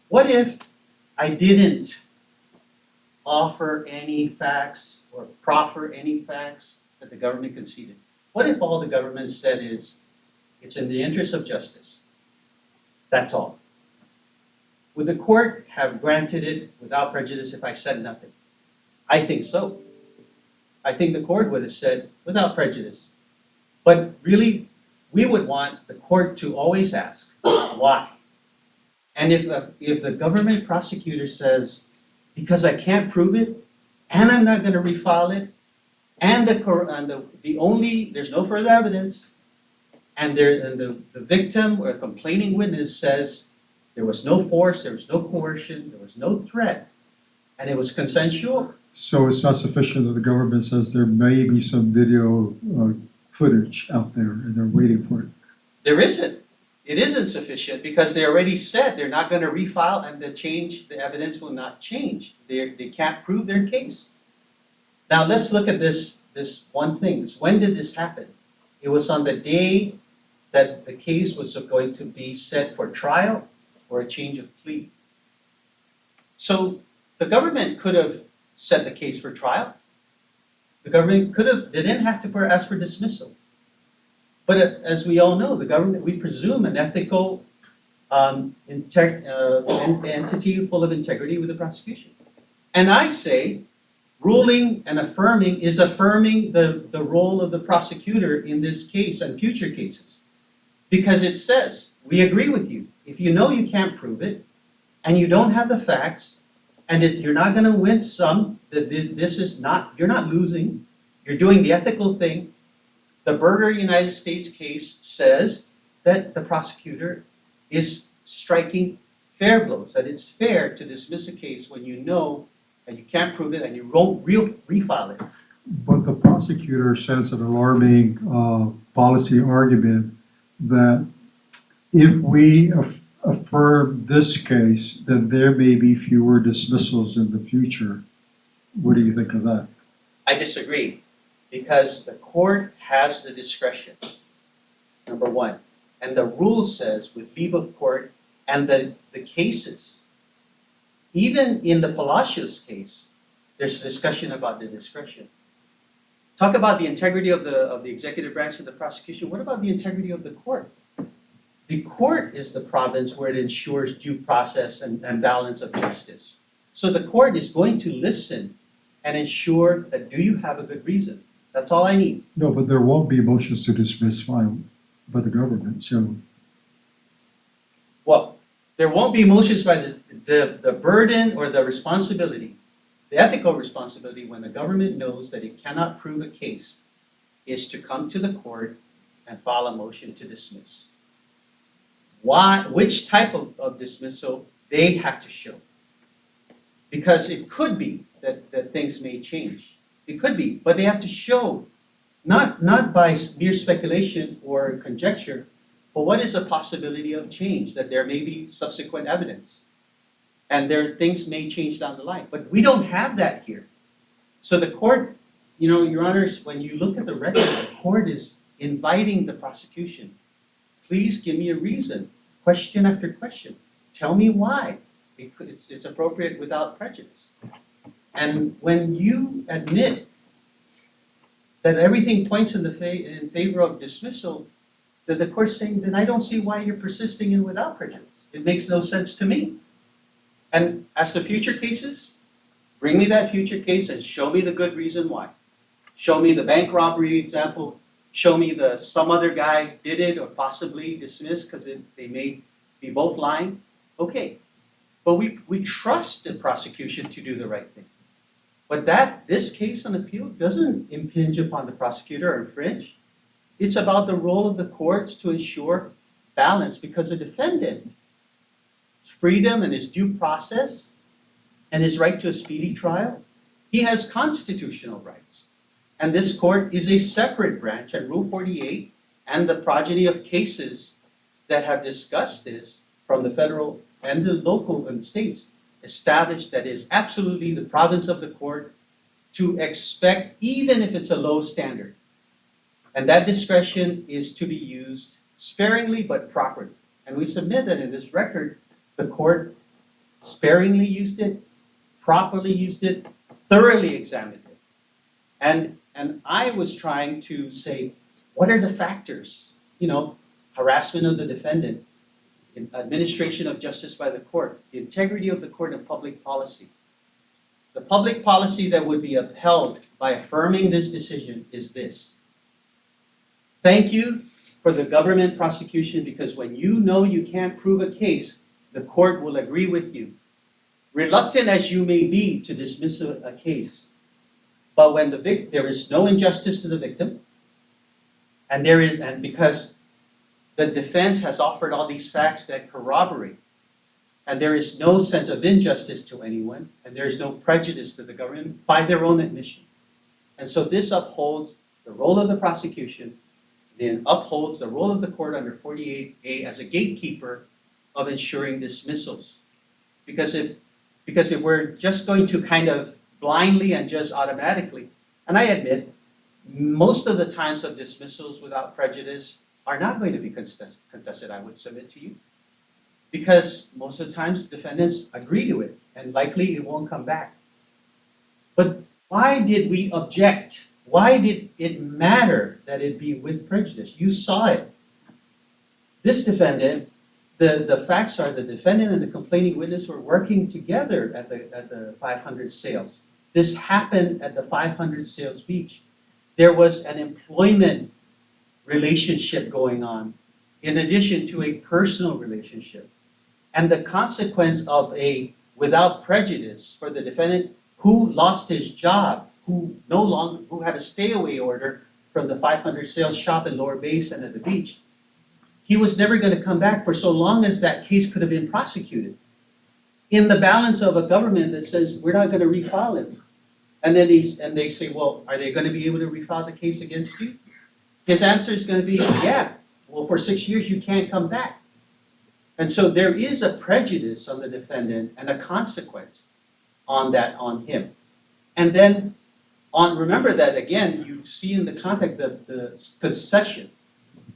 What if I didn't offer any facts or proffer any facts that the government conceded? What if all the government said is, it's in the interest of justice? That's all. Would the court have granted it without prejudice if I said nothing? I think so. I think the court would have said without prejudice. But really, we would want the court to always ask, why? And if the government prosecutor says, because I can't prove it, and I'm not going to refile it, and there's no further evidence, and the victim or complaining witness says there was no force, there was no coercion, there was no threat, and it was consensual. So it's not sufficient that the government says there may be some video footage out there and they're waiting for it. There isn't. It isn't sufficient because they already said they're not going to refile, and the evidence will not change. They can't prove their case. Now let's look at this one thing. When did this happen? It was on the day that the case was going to be set for trial or a change of plea. So the government could have set the case for trial. The government they didn't have to ask for dismissal. But as we all know, the government, we presume an ethical entity full of integrity with the prosecution. And I say, ruling and affirming is affirming the role of the prosecutor in this case and future cases. Because it says, we agree with you. If you know you can't prove it, and you don't have the facts, and you're not going to win some, that this is not, you're not losing, you're doing the ethical thing. The Berger United States case says that the prosecutor is striking fair blows, that it's fair to dismiss a case when you know and you can't prove it and you won't refile it. But the prosecutor says an alarming policy argument that if we affirm this case, then there may be fewer dismissals in the future. What do you think of that? I disagree, because the court has the discretion, number one. And the rule says, with leave of court, and the cases, even in the Palacios case, there's discussion about the discretion. Talk about the integrity of the executive branch of the prosecution. What about the integrity of the court? The court is the province where it ensures due process and balance of justice. So the court is going to listen and ensure that, do you have a good reason? That's all I need. No, but there won't be motions to dismiss filed by the government, so. Well, there won't be motions by the burden or the responsibility, the ethical responsibility when the government knows that it cannot prove a case is to come to the court and file a motion to dismiss. Why? Which type of dismissal they have to show. Because it could be that things may change. It could be, but they have to show, not by mere speculation or conjecture, but what is a possibility of change, that there may be subsequent evidence. And things may change down the line. But we don't have that here. So the court Your Honors, when you look at the record, the court is inviting the prosecution. Please give me a reason, question after question. Tell me why it's appropriate without prejudice. And when you admit that everything points in favor of dismissal, that the court's saying, then I don't see why you're persisting in without prejudice. It makes no sense to me. And as to future cases, bring me that future case and show me the good reason why. Show me the bank robbery example. Show me some other guy did it or possibly dismissed because they may be both lying. Okay. But we trust the prosecution to do the right thing. But this case on appeal doesn't impinge upon the prosecutor or infringe. It's about the role of the courts to ensure balance, because the defendant's freedom and his due process and his right to a speedy trial, he has constitutional rights. And this court is a separate branch, and Rule 48 and the progeny of cases that have discussed this from the federal and the local and states established that it is absolutely the province of the court to expect, even if it's a low standard. And that discretion is to be used sparingly but properly. And we submit that in this record, the court sparingly used it, properly used it, thoroughly examined it. And I was trying to say, what are the factors? Harassment of the defendant, administration of justice by the court, the integrity of the court, and public policy. The public policy that would be upheld by affirming this decision is this. Thank you for the government prosecution, because when you know you can't prove a case, the court will agree with you. Reluctant as you may be to dismiss a case, but when there is no injustice to the victim, and because the defense has offered all these facts that corroborate, and there is no sense of injustice to anyone, and there is no prejudice to the government by their own admission. And so this upholds the role of the prosecution, then upholds the role of the court under 48A as a gatekeeper of ensuring dismissals. Because if we're just going to kind of blindly and just automatically, and I admit, most of the times of dismissals without prejudice are not going to be contested, I would submit to you. Because most of the times defendants agree to it, and likely it won't come back. But why did we object? Why did it matter that it be with prejudice? You saw it. This defendant, the facts are the defendant and the complaining witness were working together at the 500 sales. This happened at the 500 sales beach. There was an employment relationship going on in addition to a personal relationship. And the consequence of a without prejudice for the defendant who lost his job, who had a stay-away order from the 500 sales shop in Lower Basin at the beach, he was never going to come back for so long as that case could have been prosecuted. In the balance of a government that says, we're not going to refile him. And then they say, well, are they going to be able to refile the case against you? His answer is going to be, yeah, well, for 6 years you can't come back. And so there is a prejudice on the defendant and a consequence on him. And then remember that again, you see in the context of the concession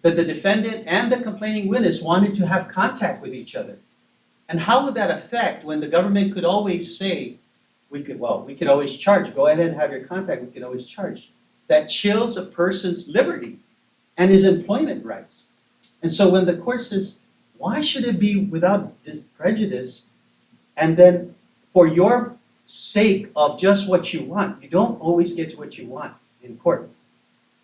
that the defendant and the complaining witness wanted to have contact with each other. And how would that affect when the government could always say, we could always charge, go ahead and have your contact, we can always charge. That chills a person's liberty and his employment rights. And so when the court says, why should it be without prejudice? And then for your sake of just what you want, you don't always get what you want in court.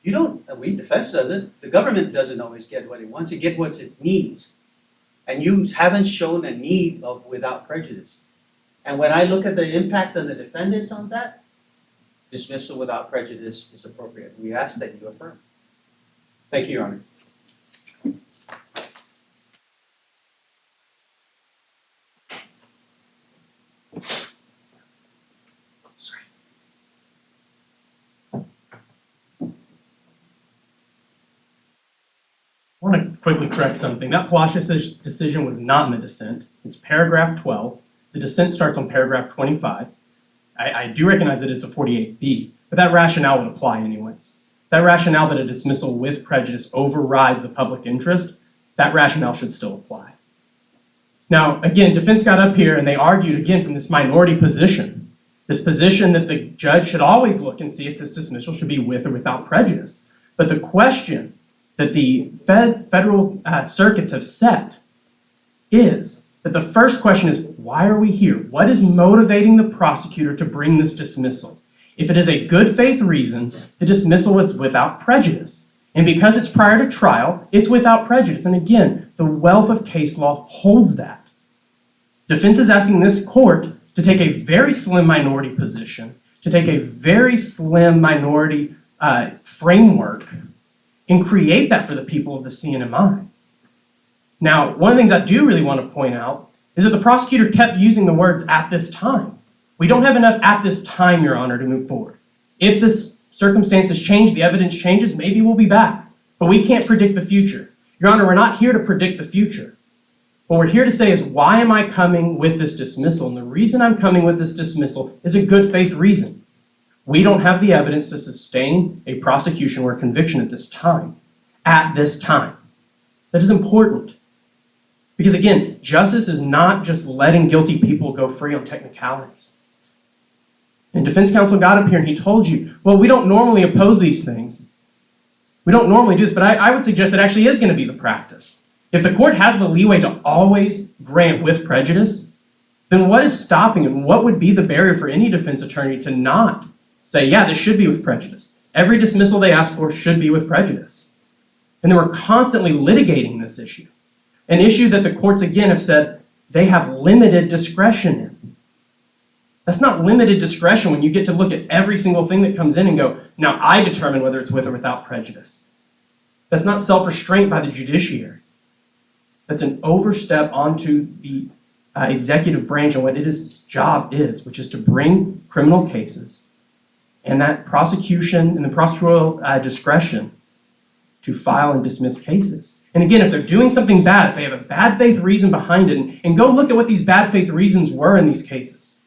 Defense doesn't, the government doesn't always get what it wants, it gets what it needs. And you haven't shown a need of without prejudice. And when I look at the impact on the defendant on that, dismissal without prejudice is appropriate. We ask that you affirm. Thank you, Your Honor. I want to quickly correct something. That Palacios decision was not in the dissent. It's paragraph 12. The dissent starts on paragraph 25. I do recognize that it's a 48B, but that rationale would apply anyways. That rationale that a dismissal with prejudice overrides the public interest, that rationale should still apply. Now, again, defense got up here and they argued again from this minority position, this position that the judge should always look and see if this dismissal should be with or without prejudice. But the question that the federal circuits have set is that the first question is, why are we here? What is motivating the prosecutor to bring this dismissal? If it is a good faith reason, the dismissal is without prejudice. And because it's prior to trial, it's without prejudice. And again, the wealth of case law holds that. Defense is asking this court to take a very slim minority position, to take a very slim minority framework, and create that for the people of the CNMI. Now, one of the things I do really want to point out is that the prosecutor kept using the words "at this time." We don't have enough at this time, Your Honor, to move forward. If the circumstances change, the evidence changes, maybe we'll be back. But we can't predict the future. Your Honor, we're not here to predict the future. What we're here to say is, why am I coming with this dismissal? And the reason I'm coming with this dismissal is a good faith reason. We don't have the evidence to sustain a prosecution or a conviction at this time. At this time. That is important. Because again, justice is not just letting guilty people go free on technicalities. And defense counsel got up here and he told you, well, we don't normally oppose these things. We don't normally do this, but I would suggest it actually is going to be the practice. If the court has the leeway to always grant with prejudice, then what is stopping it? And what would be the barrier for any defense attorney to not say, yeah, this should be with prejudice? Every dismissal they ask for should be with prejudice. And then we're constantly litigating this issue. An issue that the courts, again, have said they have limited discretion in. That's not limited discretion when you get to look at every single thing that comes in and go, now I determine whether it's with or without prejudice. That's not self-restraint by the judiciary. That's an overstep onto the executive branch and what its job is, which is to bring criminal cases and that prosecution and the prosecutorial discretion to file and dismiss cases. And again, if they're doing something bad, if they have a bad faith reason behind it, and go look at what these bad faith reasons were in these cases.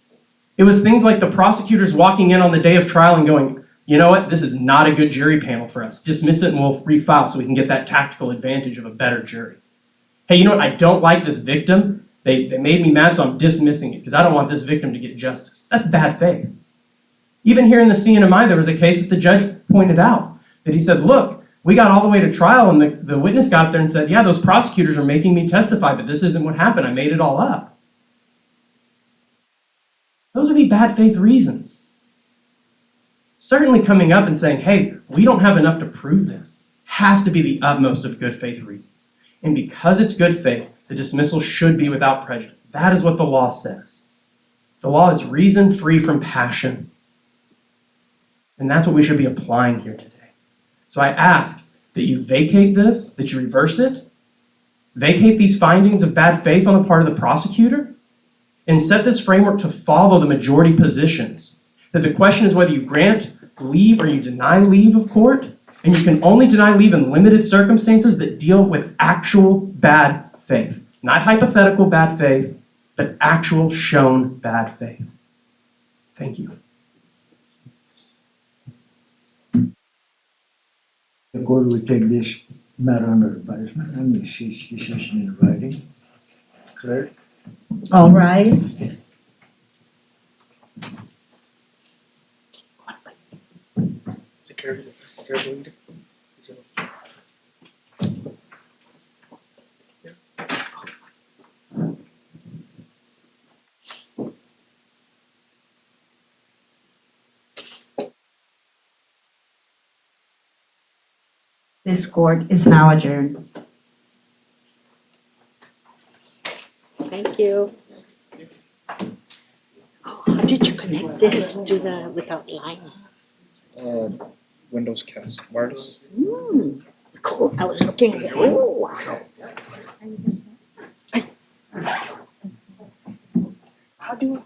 It was things like the prosecutors walking in on the day of trial and going, you know what, this is not a good jury panel for us. Dismiss it and we'll refile so we can get that tactical advantage of a better jury. Hey, you know what, I don't like this victim. They made me mad, so I'm dismissing it because I don't want this victim to get justice. That's bad faith. Even here in the CNMI, there was a case that the judge pointed out that he said, look, we got all the way to trial and the witness got up there and said, yeah, those prosecutors are making me testify, but this isn't what happened. I made it all up. Those would be bad faith reasons. Certainly coming up and saying, hey, we don't have enough to prove this, has to be the utmost of good faith reasons. And because it's good faith, the dismissal should be without prejudice. That is what the law says. The law is reason free from passion. And that's what we should be applying here today. So I ask that you vacate this, that you reverse it, vacate these findings of bad faith on the part of the prosecutor, and set this framework to follow the majority positions. That the question is whether you grant leave or you deny leave of court, and you can only deny leave in limited circumstances that deal with actual bad faith. Not hypothetical bad faith, but actual shown bad faith. Thank you. The court will take this matter under advisement and its decision in writing. Clerk? All rise. This court is now adjourned. Thank you. Oh, how did you connect this to the without line? Windows Cast Wireless. Cool. I was looking at it. Oh, wow. How do